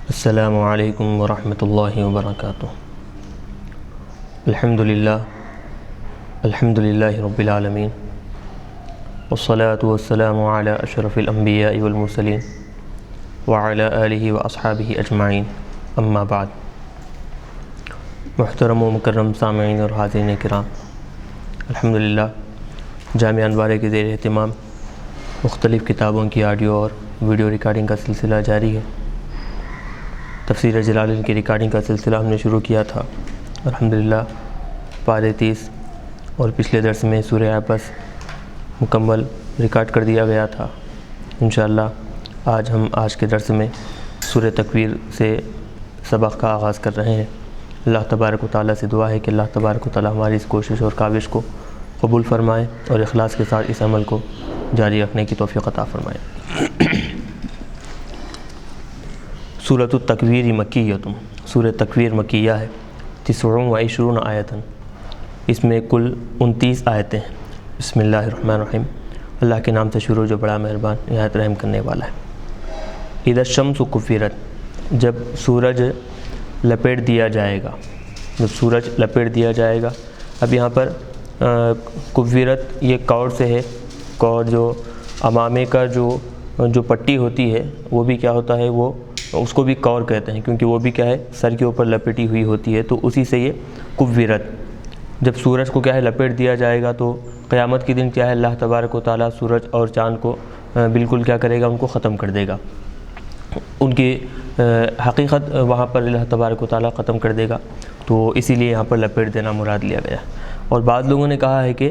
السلام علیکم ورحمۃ اللہ وبرکاتہ۔ الحمد للہ رب العالمین، والصلاة والسلام علی اشرف الانبیاء والمرسلین وعلی آلہ واصحابہ اجمعین، اما بعد۔ محترم و مکرم سامعین اور حاضرین کرام، الحمدللہ جامعہ انوارہ کے زیر اہتمام مختلف کتابوں کی آڈیو اور ویڈیو ریکارڈنگ کا سلسلہ جاری ہے۔ تفسیر جلالین کی ریکارڈنگ کا سلسلہ ہم نے شروع کیا تھا، الحمدللہ پارے 30 اور پچھلے درس میں سورہ عبس مکمل ریکارڈ کر دیا گیا تھا۔ انشاءاللہ آج کے درس میں سورہ تکویر سے سبق کا آغاز کر رہے ہیں۔ اللہ تبارک و تعالیٰ سے دعا ہے کہ اللہ تبارک و تعالیٰ ہماری اس کوشش اور کاوش کو قبول فرمائے اور اخلاص کے ساتھ اس عمل کو جاری رکھنے کی توفیق عطا فرمائے۔ سورۃ التکویر مکیۃ، سورہ تکویر مکیہ ہے، 29 آیتاً، اس میں کل 29 آیتیں ہیں۔ بسم اللہ الرحمن الرحیم، اللہ کے نام سے شروع جو بڑا مہربان نہایت رحم کرنے والا ہے۔ اذا الشمس کفرت، جب سورج لپیٹ دیا جائے گا، جب سورج لپیٹ دیا جائے گا۔ اب یہاں پر کفرت یہ کور سے ہے، کور جو امامے کا جو پٹی ہوتی ہے وہ بھی کیا ہوتا ہے، وہ اس کو بھی کور کہتے ہیں، کیونکہ وہ بھی کیا ہے سر کے اوپر لپیٹی ہوئی ہوتی ہے، تو اسی سے یہ کفرت۔ جب سورج کو کیا ہے لپیٹ دیا جائے گا تو قیامت کے دن کیا ہے اللہ تبارک و تعالیٰ سورج اور چاند کو بالکل کیا کرے گا، ان کو ختم کر دے گا، ان کی حقیقت وہاں پر اللہ تبارک و تعالیٰ ختم کر دے گا، تو اسی لیے یہاں پر لپیٹ دینا مراد لیا گیا۔ اور بعض لوگوں نے کہا ہے کہ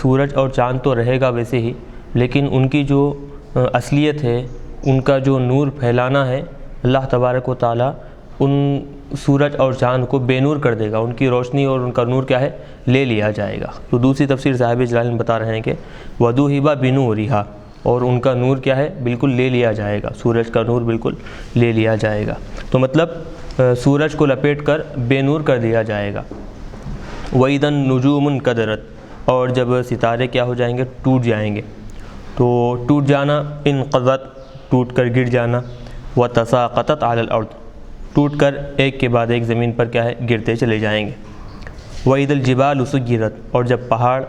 سورج اور چاند تو رہے گا ویسے ہی، لیکن ان کی جو اصلیت ہے، ان کا جو نور پھیلانا ہے، اللہ تبارک و تعالیٰ ان سورج اور چاند کو بے نور کر دے گا، ان کی روشنی اور ان کا نور کیا ہے لے لیا جائے گا۔ تو دوسری تفسیر صاحب جلالین بتا رہے ہیں کہ وَذُوِّبَ بِنُورِهَا، اور ان کا نور کیا ہے بالکل لے لیا جائے گا، سورج کا نور بالکل لے لیا جائے گا، تو مطلب سورج کو لپیٹ کر بے نور کر دیا جائے گا۔ وَإِذَا النُّجُومُ انْكَدَرَتْ، اور جب ستارے کیا ہو جائیں گے، ٹوٹ جائیں گے، تو ٹوٹ جانا، انقضت ٹوٹ کر گر جانا، وَتَسَاقَطَتْ عَلَى الْأَرْضِ، ٹوٹ کر ایک کے بعد ایک زمین پر کیا ہے گرتے چلے جائیں گے۔ وَإِذَا الْجِبَالُ سُيِّرَتْ، اور جب پہاڑ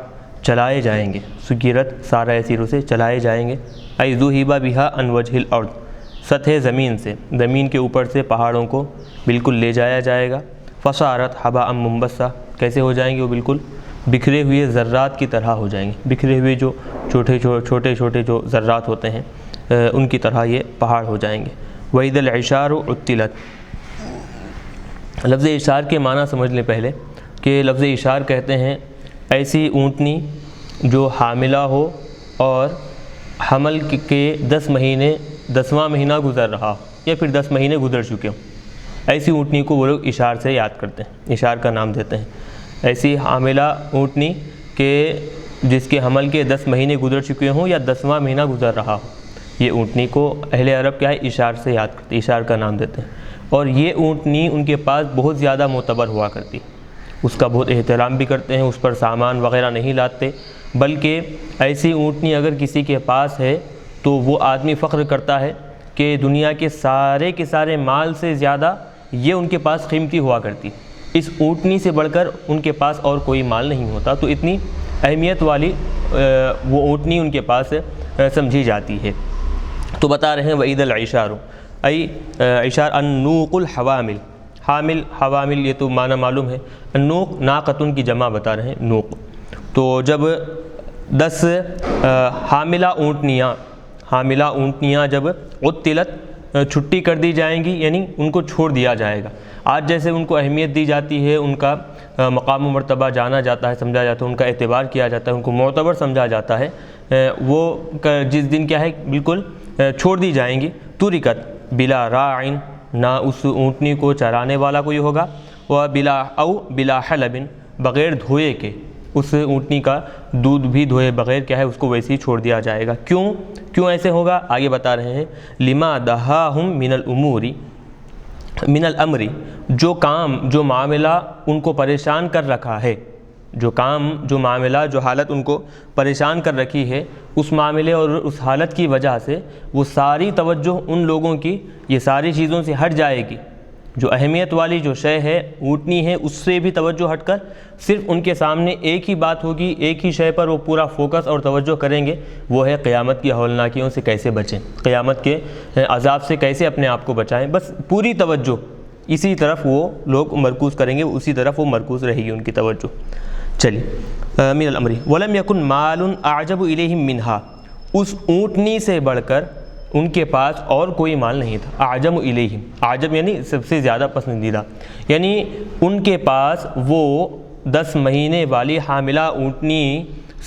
چلائے جائیں گے، سُيِّرَتْ سارہ سیروں سے چلائے جائیں گے، أَيْ ذُهِبَ بِهَا عَنْ وَجْهِ الْأَرْضِ، سطح زمین سے، زمین کے اوپر سے پہاڑوں کو بالکل لے جایا جائے گا۔ فَصَارَتْ حَبَاءً مُنبَثًّا، کیسے ہو جائیں گے وہ بالکل بکھرے ہوئے ذرات کی طرح ہو جائیں گے، بکھرے ہوئے جو چھوٹے چھوٹے جو ذرات ہوتے ہیں ان کی طرح یہ پہاڑ ہو جائیں گے۔ وَإِذَا الْعِشَارُ عُطِّلَتْ، لفظ اشار کے معنی سمجھ لیں پہلے، کہ لفظ اشار کہتے ہیں ایسی اونٹنی جو حاملہ ہو اور حمل کے 10 مہینے 10واں مہینہ گزر رہا ہو، یا پھر 10 مہینے گزر چکے ہوں، ایسی اونٹنی کو وہ لوگ اشار سے یاد کرتے ہیں، اشار کا نام دیتے ہیں۔ ایسی حاملہ اونٹنی کہ جس کے حمل کے 10 مہینے گزر چکے ہوں یا 10واں مہینہ گزر رہا ہو، یہ اونٹنی کو اہل عرب کیا ہے اشار سے یاد کرتے، اشار کا نام دیتے ہیں۔ اور یہ اونٹنی ان کے پاس بہت زیادہ معتبر ہوا کرتی، اس کا بہت احترام بھی کرتے ہیں، اس پر سامان وغیرہ نہیں لاتے، بلکہ ایسی اونٹنی اگر کسی کے پاس ہے تو وہ آدمی فخر کرتا ہے کہ دنیا کے سارے مال سے زیادہ یہ ان کے پاس قیمتی ہوا کرتی، اس اونٹنی سے بڑھ کر ان کے پاس اور کوئی مال نہیں ہوتا، تو اتنی اہمیت والی وہ اونٹنی ان کے پاس سمجھی جاتی ہے۔ تو بتا رہے ہیں وَإِذَا الْعِشَارُ، عشار النوق الحوامل، حامل حوامل یہ تو معنی معلوم ہے، النوق ناقتن کی جمع بتا رہے ہیں نوق، تو جب 10 حاملہ اونٹنیاں جب عطلت چھٹی کر دی جائیں گی، یعنی ان کو چھوڑ دیا جائے گا۔ آج جیسے ان کو اہمیت دی جاتی ہے، ان کا مقام و مرتبہ جانا جاتا ہے، سمجھا جاتا ہے، ان کا اعتبار کیا جاتا ہے، ان کو معتبر سمجھا جاتا ہے، وہ جس دن کیا ہے بالکل چھوڑ دی جائیں گی، تُرِکَتْ بلا راعٍ، نہ اس اونٹنی کو چرانے والا کوئی ہوگا، بلا حلب، بغیر دھوئے کے، اس اونٹنی کا دودھ بھی دھوئے بغیر کیا ہے اس کو ویسے ہی چھوڑ دیا جائے گا۔ کیوں ایسے ہوگا آگے بتا رہے ہیں، لما دہاہم من الامر، جو معاملہ ان کو پریشان کر رکھا ہے، جو کام، جو معاملہ، جو حالت ان کو پریشان کر رکھی ہے، اس معاملے اور اس حالت کی وجہ سے وہ ساری توجہ ان لوگوں کی یہ ساری چیزوں سے ہٹ جائے گی۔ جو اہمیت والی جو شے ہے اونٹنی ہے، اس سے بھی توجہ ہٹ کر صرف ان کے سامنے ایک ہی بات ہوگی، ایک ہی شے پر وہ پورا فوکس اور توجہ کریں گے، وہ ہے قیامت کی ہولناکیوں سے کیسے بچیں، قیامت کے عذاب سے کیسے اپنے آپ کو بچائیں۔ بس پوری توجہ اسی طرف وہ لوگ مرکوز کریں گے، اسی طرف وہ مرکوز رہے گی ان کی توجہ۔ چلیے من الامر ولم یکن مال اعجب الیہم منہا، اس اونٹنی سے بڑھ کر ان کے پاس اور کوئی مال نہیں تھا۔ اعجب الیہم، اعجب یعنی سب سے زیادہ پسندیدہ، یعنی ان کے پاس وہ 10 مہینے والی حاملہ اونٹنی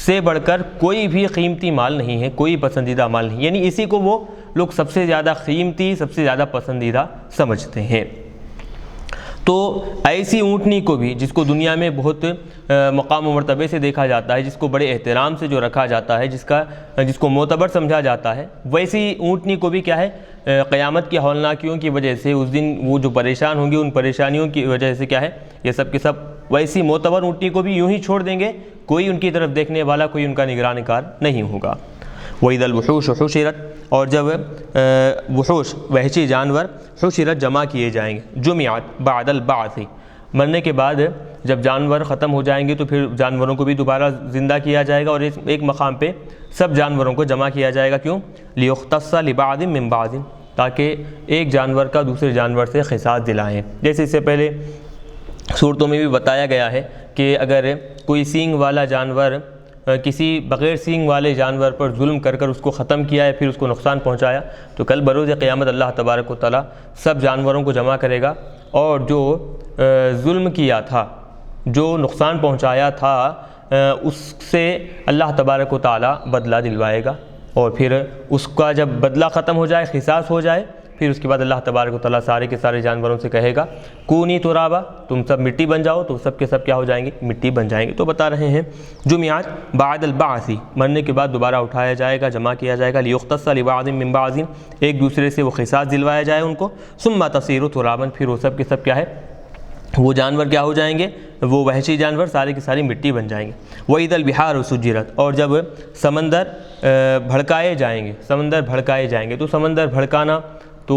سے بڑھ کر کوئی بھی قیمتی مال نہیں ہے، کوئی پسندیدہ مال نہیں، یعنی اسی کو وہ لوگ سب سے زیادہ قیمتی، سب سے زیادہ پسندیدہ سمجھتے ہیں۔ تو ایسی اونٹنی کو بھی جس کو دنیا میں بہت مقام و مرتبے سے دیکھا جاتا ہے، جس کو بڑے احترام سے جو رکھا جاتا ہے، جس کو معتبر سمجھا جاتا ہے، ویسی اونٹنی کو بھی کیا ہے قیامت کی ہولناکیوں کی وجہ سے اس دن وہ جو پریشان ہوں گے، ان پریشانیوں کی وجہ سے کیا ہے یہ سب کے سب ویسی معتبر اونٹنی کو بھی یوں ہی چھوڑ دیں گے، کوئی ان کی طرف دیکھنے والا، کوئی ان کا نگران کار نہیں ہوگا۔ وَإِذَا الْوُحُوشُ حُشِرَتْ، اور جب وحوش وحشی جانور حشرت جمع کیے جائیں گے، جمعت بعد البعث، مرنے کے بعد جب جانور ختم ہو جائیں گے تو پھر جانوروں کو بھی دوبارہ زندہ کیا جائے گا، اور ایک مقام پہ سب جانوروں کو جمع کیا جائے گا۔ کیوں؟ لِيُخْتَصَّ لِبَعْضٍ مِّن بَعْضٍ، تاکہ ایک جانور کا دوسرے جانور سے قصاص دلائیں۔ جیسے اس سے پہلے صورتوں میں بھی بتایا گیا ہے کہ اگر کوئی سینگ والا جانور کسی بغیر سینگ والے جانور پر ظلم کر کر اس کو ختم کیا ہے، پھر اس کو نقصان پہنچایا، تو کل بروز قیامت اللہ تبارک و تعالیٰ سب جانوروں کو جمع کرے گا، اور جو ظلم کیا تھا، جو نقصان پہنچایا تھا، اس سے اللہ تبارک و تعالیٰ بدلہ دلوائے گا، اور پھر اس کا جب بدلہ ختم ہو جائے، قصاص ہو جائے، پھر اس کے بعد اللہ تبارک و تعالیٰ سارے کے سارے جانوروں سے کہے گا کونی ترابا، تم سب مٹی بن جاؤ، تو سب کے سب کیا ہو جائیں گے؟ مٹی بن جائیں گے۔ تو بتا رہے ہیں جمعات بعد البعث، مرنے کے بعد دوبارہ اٹھایا جائے گا، جمع کیا جائے گا، لیختص لبعض من بعض، ایک دوسرے سے وہ قصاص دلوایا جائے ان کو، ثم تصیر ترابا، پھر وہ سب کے سب کیا ہے، وہ جانور کیا ہو جائیں گے، وہ وحشی جانور سارے کی ساری مٹی بن جائیں گے۔ وَإِذَا الْبِحَارُ سُجِّرَتْ، اور جب سمندر بھڑکائے جائیں گے، سمندر بھڑکائے جائیں گے، تو سمندر بھڑکانا، تو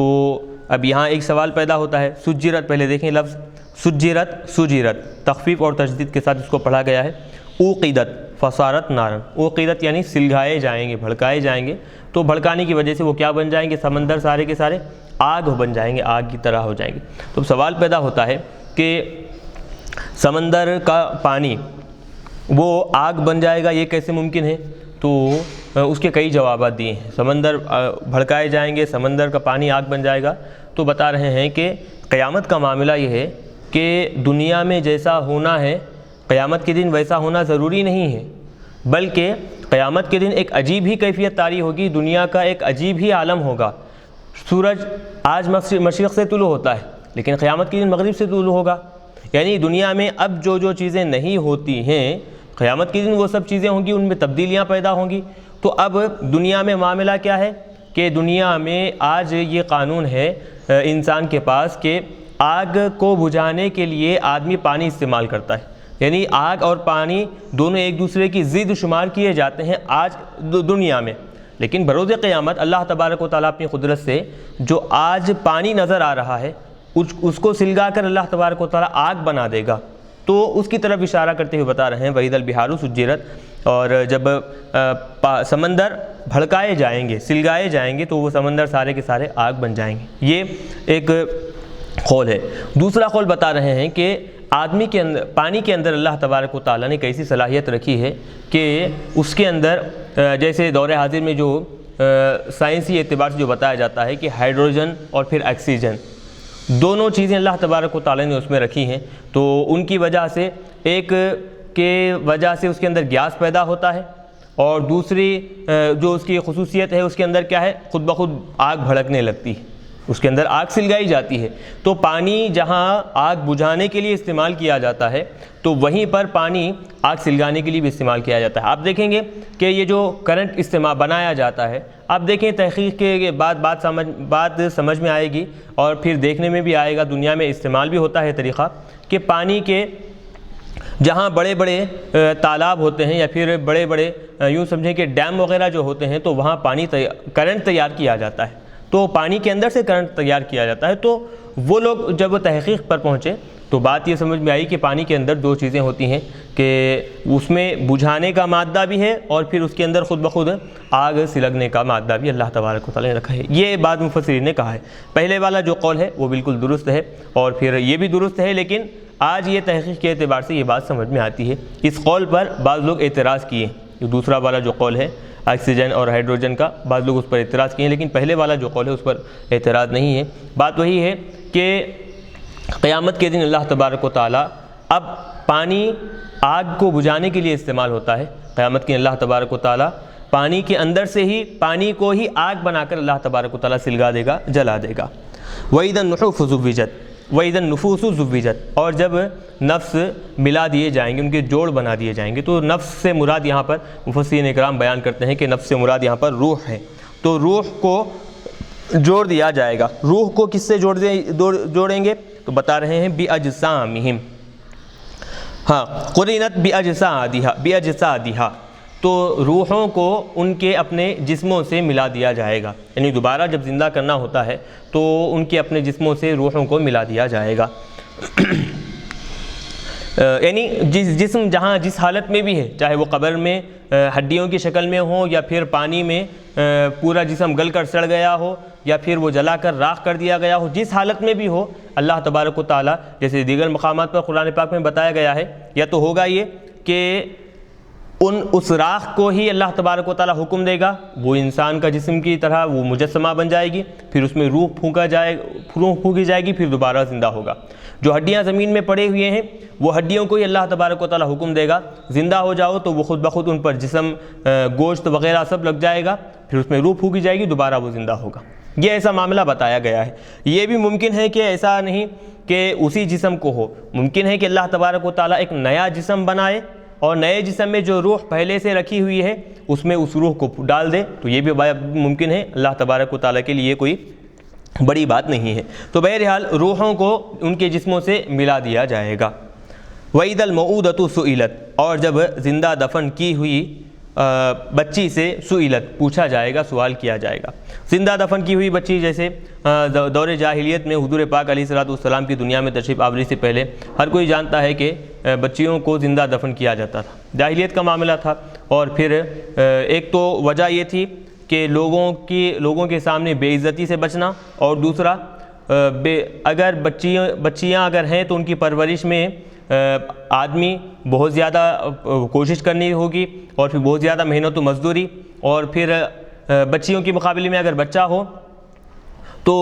اب یہاں ایک سوال پیدا ہوتا ہے، سجرت، پہلے دیکھیں لفظ سجرت، سجرت تخفیف اور تجدید کے ساتھ اس کو پڑھا گیا ہے۔ اوقدت فصارت نارن، اوقدت یعنی سلگھائے جائیں گے، بھڑکائے جائیں گے، تو بھڑکانے کی وجہ سے وہ کیا بن جائیں گے؟ سمندر سارے کے سارے آگ بن جائیں گے، آگ کی طرح ہو جائیں گے۔ تو سوال پیدا ہوتا ہے کہ سمندر کا پانی وہ آگ بن جائے گا، یہ کیسے ممکن ہے؟ تو اس کے کئی جوابات دیے ہیں۔ سمندر بھڑکائے جائیں گے، سمندر کا پانی آگ بن جائے گا، تو بتا رہے ہیں کہ قیامت کا معاملہ یہ ہے کہ دنیا میں جیسا ہونا ہے قیامت کے دن ویسا ہونا ضروری نہیں ہے، بلکہ قیامت کے دن ایک عجیب ہی کیفیت طاری ہوگی، دنیا کا ایک عجیب ہی عالم ہوگا۔ سورج آج مشرق سے طلوع ہوتا ہے، لیکن قیامت کے دن مغرب سے طلوع ہوگا، یعنی دنیا میں اب جو چیزیں نہیں ہوتی ہیں، قیامت کے دن وہ سب چیزیں ہوں گی، ان میں تبدیلیاں پیدا ہوں گی۔ تو اب دنیا میں معاملہ کیا ہے کہ دنیا میں آج یہ قانون ہے انسان کے پاس کہ آگ کو بجھانے کے لیے آدمی پانی استعمال کرتا ہے، یعنی آگ اور پانی دونوں ایک دوسرے کی ضد شمار کیے جاتے ہیں آج دنیا میں، لیکن بروز قیامت اللہ تبارک و تعالیٰ اپنی قدرت سے جو آج پانی نظر آ رہا ہے اس کو سلگا کر اللہ تبارک و تعالیٰ آگ بنا دے گا، تو اس کی طرف اشارہ کرتے ہوئے بتا رہے ہیں وَإِذَا الْبِحَارُ سُجِّرَتْ، اور جب سمندر بھڑکائے جائیں گے، سلگائے جائیں گے، تو وہ سمندر سارے کے سارے آگ بن جائیں گے۔ یہ ایک قول ہے۔ دوسرا قول بتا رہے ہیں کہ آدمی کے اندر، پانی کے اندر اللہ تبارک و تعالیٰ نے کیسی صلاحیت رکھی ہے کہ اس کے اندر جیسے دور حاضر میں جو سائنسی اعتبار سے جو بتایا جاتا ہے کہ ہائیڈروجن اور پھر آکسیجن دونوں چیزیں اللہ تبارک و تعالیٰ نے اس میں رکھی ہیں، تو ان کی وجہ سے ایک کے وجہ سے اس کے اندر گیس پیدا ہوتا ہے، اور دوسری جو اس کی خصوصیت ہے اس کے اندر کیا ہے، خود بخود آگ بھڑکنے لگتی ہے، اس کے اندر آگ سلگائی جاتی ہے۔ تو پانی جہاں آگ بجھانے کے لیے استعمال کیا جاتا ہے، تو وہیں پر پانی آگ سلگانے کے لیے بھی استعمال کیا جاتا ہے۔ آپ دیکھیں گے کہ یہ جو کرنٹ استعمال بنایا جاتا ہے، آپ دیکھیں تحقیق کے بعد بات سمجھ میں آئے گی، اور پھر دیکھنے میں بھی آئے گا، دنیا میں استعمال بھی ہوتا ہے طریقہ کہ پانی کے جہاں بڑے بڑے تالاب ہوتے ہیں یا پھر بڑے بڑے یوں سمجھیں کہ ڈیم وغیرہ جو ہوتے ہیں، تو وہاں کرنٹ تیار کیا جاتا ہے، تو پانی کے اندر سے کرنٹ تیار کیا جاتا ہے۔ تو وہ لوگ جب تحقیق پر پہنچے تو بات یہ سمجھ میں آئی کہ پانی کے اندر دو چیزیں ہوتی ہیں کہ اس میں بجھانے کا مادہ بھی ہے اور پھر اس کے اندر خود بخود آگ سلگنے کا مادہ بھی اللہ تبارک و تعالیٰ نے رکھا ہے۔ یہ بات مفسرین نے کہا ہے۔ پہلے والا جو قول ہے وہ بالکل درست ہے اور پھر یہ بھی درست ہے، لیکن آج یہ تحقیق کے اعتبار سے یہ بات سمجھ میں آتی ہے۔ اس قول پر بعض لوگ اعتراض کیے، جو دوسرا والا جو قول ہے آکسیجن اور ہائیڈروجن کا، بعض لوگ اس پر اعتراض کیے ہیں، لیکن پہلے والا جو قول ہے اس پر اعتراض نہیں ہے۔ بات وہی ہے کہ قیامت کے دن اللہ تبارک و تعالیٰ اب پانی آگ کو بجھانے کے لیے استعمال ہوتا ہے۔ قیامت کے دن اللہ تبارک و تعالیٰ پانی کے اندر سے ہی پانی کو ہی آگ بنا کر اللہ تبارک و تعالیٰ سلگا دے گا، جلا دے گا۔ وَإِذَا النُّفُوسُ زُوِّجَتْ وَإِذَا النُّفُوسُ زُوِّجَتْ، اور جب نفس ملا دیے جائیں گے، ان کے جوڑ بنا دیے جائیں گے، تو نفس سے مراد یہاں پر مفسرین اکرام بیان کرتے ہیں کہ نفس سے مراد یہاں پر روح ہے۔ تو روح کو جوڑ دیا جائے گا۔ روح کو کس سے جوڑیں گے؟ تو بتا رہے ہیں بِأَجْسَامِهِمْ، ہاں قُرِنَتْ بِأَجْسَادِهَا، تو روحوں کو ان کے اپنے جسموں سے ملا دیا جائے گا، یعنی دوبارہ جب زندہ کرنا ہوتا ہے تو ان کے اپنے جسموں سے روحوں کو ملا دیا جائے گا۔ یعنی جسم جہاں جس حالت میں بھی ہے، چاہے وہ قبر میں ہڈیوں کی شکل میں ہو یا پھر پانی میں پورا جسم گل کر سڑ گیا ہو یا پھر وہ جلا کر راکھ کر دیا گیا ہو، جس حالت میں بھی ہو، اللہ تبارک و تعالیٰ جیسے دیگر مقامات پر قرآن پاک میں بتایا گیا ہے، یا تو ہوگا یہ کہ اس راکھ کو ہی اللہ تبارک و تعالیٰ حکم دے گا، وہ انسان کا جسم کی طرح وہ مجسمہ بن جائے گی، پھر اس میں روح پھونکی جائے گی، پھر دوبارہ زندہ ہوگا۔ جو ہڈیاں زمین میں پڑے ہوئے ہیں وہ ہڈیوں کو ہی اللہ تبارک و تعالیٰ حکم دے گا، زندہ ہو جاؤ، تو وہ خود بخود ان پر جسم گوشت وغیرہ سب لگ جائے گا، پھر اس میں روح پھونکی جائے گی، دوبارہ وہ زندہ ہوگا۔ یہ ایسا معاملہ بتایا گیا ہے۔ یہ بھی ممکن ہے کہ ایسا نہیں کہ اسی جسم کو ہو، ممکن ہے کہ اللہ تبارک و تعالیٰ ایک نیا جسم بنائے اور نئے جسم میں جو روح پہلے سے رکھی ہوئی ہے اس میں اس روح کو ڈال دے، تو یہ بھی ممکن ہے۔ اللہ تبارک و تعالیٰ کے لیے کوئی بڑی بات نہیں ہے۔ تو بہرحال روحوں کو ان کے جسموں سے ملا دیا جائے گا۔ وَإِذَا الْمَوْءُودَةُ سُئِلَتْ، اور جب زندہ دفن کی ہوئی بچی سے سئلت پوچھا جائے گا، سوال کیا جائے گا۔ زندہ دفن کی ہوئی بچی، جیسے دور جاہلیت میں حضور پاک علیہ السلام کی دنیا میں تشریف آوری سے پہلے ہر کوئی جانتا ہے کہ بچیوں کو زندہ دفن کیا جاتا تھا، جاہلیت کا معاملہ تھا۔ اور پھر ایک تو وجہ یہ تھی کہ لوگوں کے سامنے بے عزتی سے بچنا، اور دوسرا اگر بچیاں اگر ہیں تو ان کی پرورش میں آدمی بہت زیادہ کوشش کرنی ہوگی اور پھر بہت زیادہ محنت و مزدوری، اور پھر بچیوں کے مقابلے میں اگر بچہ ہو تو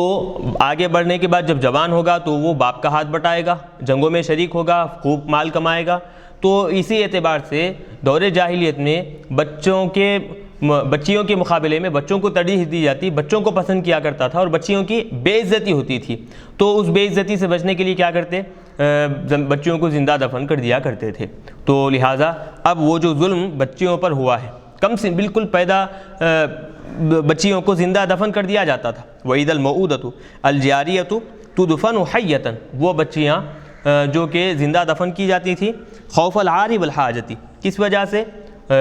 آگے بڑھنے کے بعد جب جوان ہوگا تو وہ باپ کا ہاتھ بٹائے گا، جنگوں میں شریک ہوگا، خوب مال کمائے گا۔ تو اسی اعتبار سے دور جاہلیت میں بچیوں کے مقابلے میں بچوں کو ترجیح دی جاتی، بچوں کو پسند کیا کرتا تھا، اور بچیوں کی بے عزتی ہوتی تھی۔ تو اس بے عزتی سے بچنے کے لیے کیا کرتے؟ بچیوں کو زندہ دفن کر دیا کرتے تھے۔ تو لہٰذا اب وہ جو ظلم بچیوں پر ہوا ہے، کم سے بالکل پیدا بچیوں کو زندہ دفن کر دیا جاتا تھا۔ وَإِذَا الْمَوْءُودَةُ الْجَارِيَةُ تُدْفَنُ حَيَّةً، وہ بچیاں جو کہ زندہ دفن کی جاتی تھی، خوف العار والحاجت، کس وجہ سے؟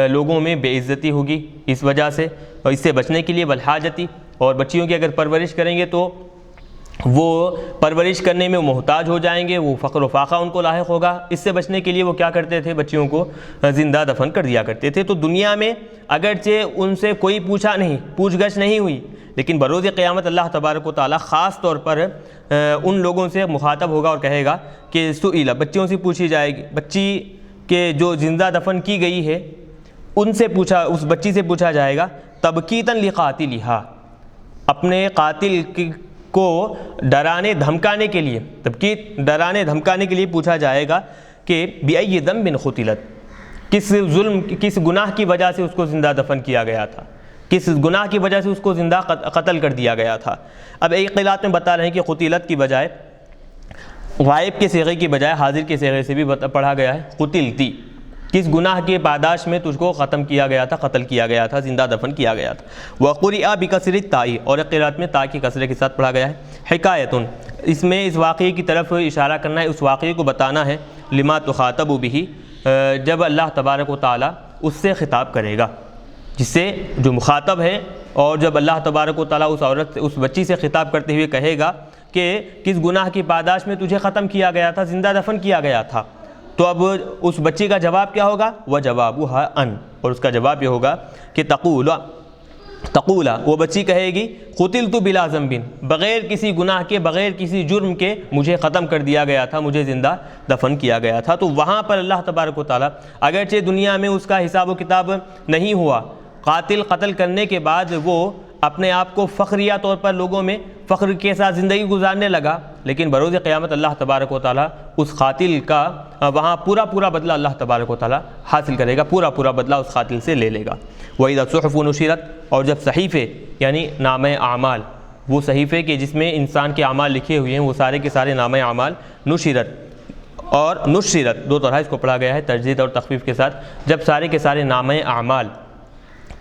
لوگوں میں بے عزتی ہوگی، اس وجہ سے، اور اس سے بچنے کے لیے والحاجتی، اور بچیوں کی اگر پرورش کریں گے تو وہ پرورش کرنے میں محتاج ہو جائیں گے، وہ فقر و فاقہ ان کو لاحق ہوگا۔ اس سے بچنے کے لیے وہ کیا کرتے تھے؟ بچیوں کو زندہ دفن کر دیا کرتے تھے۔ تو دنیا میں اگرچہ ان سے کوئی پوچھ گچھ نہیں ہوئی، لیکن بروز قیامت اللہ تبارک و تعالیٰ خاص طور پر ان لوگوں سے مخاطب ہوگا اور کہے گا کہ سئل، بچیوں سے پوچھی جائے گی، بچی کے جو زندہ دفن کی گئی ہے اس بچی سے پوچھا جائے گا، تبکیتاً لقاتلہا، اپنے قاتل کو ڈرانے دھمکانے کے لیے، تبکیت ڈرانے دھمکانے کے لیے پوچھا جائے گا کہ بأی ذنب قتلت، کس گناہ کی وجہ سے اس کو زندہ دفن کیا گیا تھا، کس گناہ کی وجہ سے اس کو زندہ قتل کر دیا گیا تھا۔ اب ایک قرأت میں بتا رہے ہیں کہ قتلت کی بجائے، غائب کے صیغے کی بجائے حاضر کے صیغے سے بھی پڑھا گیا ہے قتلتی، کس گناہ کے پاداش میں تجھ کو ختم کیا گیا تھا، قتل کیا گیا تھا، زندہ دفن کیا گیا تھا۔ وقرئ بکسر التاء، اور ایک قرأت میں تا کی کسرے کے ساتھ پڑھا گیا ہے حکایتن، اس میں اس واقعے کی طرف اشارہ کرنا ہے، اس واقعے کو بتانا ہے، لما تخاطب بہ، جب اللہ تبارک و تعالیٰ اس سے خطاب کرے گا، جس سے جو مخاطب ہے، اور جب اللہ تبارک و تعالیٰ اس بچی سے خطاب کرتے ہوئے کہے گا کہ کس گناہ کی پاداش میں تجھے ختم کیا گیا تھا، زندہ دفن کیا گیا تھا، تو اب اس بچی کا جواب کیا ہوگا؟ وَجَوَابُهَا أَن، اور اس کا جواب یہ ہوگا کہ تقولا، وہ بچی کہے گی قتلت بلا ذنب، بغیر کسی گناہ کے، بغیر کسی جرم کے مجھے ختم کر دیا گیا تھا، مجھے زندہ دفن کیا گیا تھا۔ تو وہاں پر اللہ تبارک و تعالیٰ اگرچہ دنیا میں اس کا حساب و کتاب نہیں ہوا، قاتل قتل کرنے کے بعد وہ اپنے آپ کو فخریہ طور پر لوگوں میں فخر کے ساتھ زندگی گزارنے لگا، لیکن بروز قیامت اللہ تبارک و تعالیٰ اس قاتل کا وہاں پورا بدلہ اللہ تبارک و تعالیٰ حاصل کرے گا، پورا بدلہ اس قاتل سے لے لے گا۔ وَإِذَا الصُّحُفُ نُشِرَتْ، اور جب صحیفے یعنی نامہ اعمال، وہ صحیفے کے جس میں انسان کے اعمال لکھے ہوئے ہیں، وہ سارے کے سارے نامہ اعمال نشرت اور نشرت دو طرح اس کو پڑھا گیا ہے، تجدید اور تخفیف کے ساتھ، جب سارے کے سارے نامہ اعمال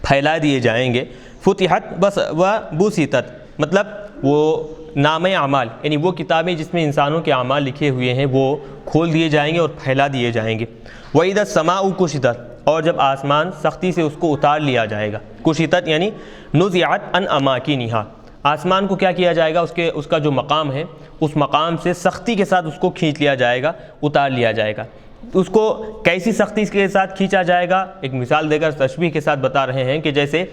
پھیلا دیے جائیں گے، فتحت بس و بوسطت، مطلب وہ نامہ اعمال یعنی وہ کتابیں جس میں انسانوں کے اعمال لکھے ہوئے ہیں وہ کھول دیے جائیں گے اور پھیلا دیے جائیں گے۔ وَإِذَا السَّمَاءُ كُشِطَتْ، اور جب آسمان سختی سے اس کو اتار لیا جائے گا، کشطت یعنی نزعت عن اماکنہا، آسمان کو کیا کیا جائے گا؟ اس کا جو مقام ہے، اس مقام سے سختی کے ساتھ اس کو کھینچ لیا جائے گا، اتار لیا جائے گا۔ اس کو کیسی سختی کے ساتھ کھینچا جائے گا؟ ایک مثال دے کر تشبیہ کے ساتھ بتا رہے ہیں کہ جیسے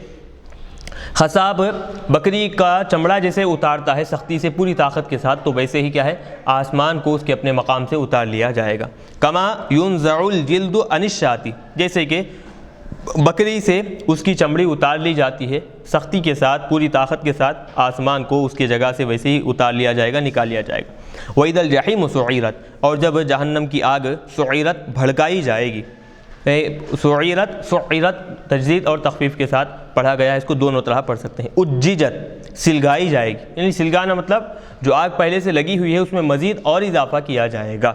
خصاب بکری کا چمڑا جیسے اتارتا ہے سختی سے پوری طاقت کے ساتھ، تو ویسے ہی کیا ہے، آسمان کو اس کے اپنے مقام سے اتار لیا جائے گا۔ کما ينزع الجلد عن الشاة، جیسے کہ بکری سے اس کی چمڑی اتار لی جاتی ہے سختی کے ساتھ، پوری طاقت کے ساتھ، آسمان کو اس کی جگہ سے ویسے ہی اتار لیا جائے گا، نکال لیا جائے گا۔ وَإِذَا الْجَحِيمُ سُعِّرَتْ، اور جب جہنم کی آگ سعیرت بھڑکائی جائے گی، سعیرت تجدید اور تخفیف کے ساتھ پڑھا گیا ہے، اس کو دونوں طرح پڑھ سکتے ہیں۔ اججت، سلگائی جائے گی، یعنی سلگانا مطلب جو آگ پہلے سے لگی ہوئی ہے اس میں مزید اور اضافہ کیا جائے گا۔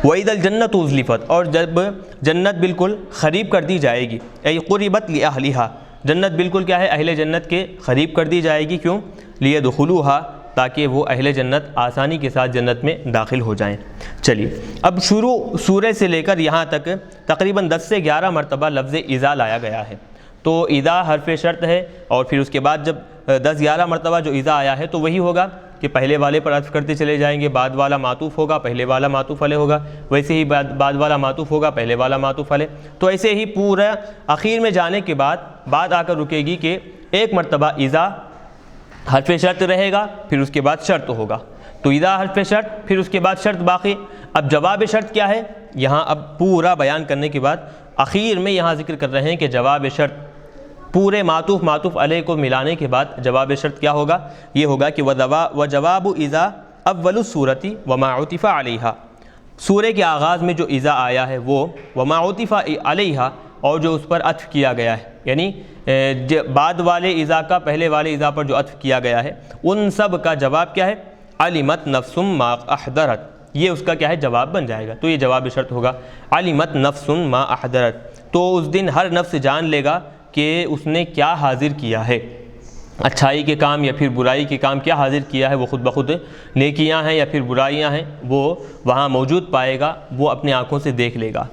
وَإِذَا الْجَنَّةُ أُزْلِفَتْ، اور جب جنت بالکل قریب کر دی جائے گی، ای قربت لِأَهْلِهَا، جنت بالکل کیا ہے، اہل جنت کے قریب کر دی جائے گی، کیوں؟ لِيَدْخُلُوهَا، تاکہ وہ اہل جنت آسانی کے ساتھ جنت میں داخل ہو جائیں۔ چلیے اب شروع سورہ سے لے کر یہاں تک تقریباً 10 سے 11 مرتبہ لفظ اذا لایا گیا ہے، تو اذا حرف شرط ہے، اور پھر اس کے بعد جب 10-11 مرتبہ جو اذا آیا ہے تو وہی ہوگا کہ پہلے والے پر عطف کرتے چلے جائیں گے، بعد والا معطوف ہوگا، پہلے والا معطوف علیہ ہوگا، ویسے ہی بعد والا معطوف ہوگا، پہلے والا معطوف علیہ، تو ایسے ہی پورا اخیر میں جانے کے بعد بات آ کر رکے گی کہ ایک مرتبہ اذا حرف شرط رہے گا، پھر اس کے بعد شرط ہوگا، تو اذا حرف شرط، پھر اس کے بعد شرط باقی۔ اب جواب شرط کیا ہے، یہاں اب پورا بیان کرنے کے بعد اخیر میں یہاں ذکر کر رہے ہیں کہ جواب شرط پورے معطوف علیہ کو ملانے کے بعد جواب شرط کیا ہوگا، یہ ہوگا کہ وجواب اذا اول السورۃ وما عطف علیہا، سورہ کے آغاز میں جو اذا آیا ہے وہ وما عطف علیہا، اور جو اس پر عطف کیا گیا ہے، یعنی بعد والے اذا کا پہلے والے اذا پر جو عطف کیا گیا ہے، ان سب کا جواب کیا ہے، علمت نفس ما احضرت، یہ اس کا کیا ہے، جواب بن جائے گا، تو یہ جواب شرط ہوگا، علمت نفس ما احضرت، تو اس دن ہر نفس جان لے گا کہ اس نے کیا حاضر کیا ہے، اچھائی کے کام یا پھر برائی کے کام کیا حاضر کیا ہے، وہ خود بخود نیکیاں ہیں یا پھر برائیاں ہیں، وہ وہاں موجود پائے گا، وہ اپنے آنکھوں سے دیکھ لے گا۔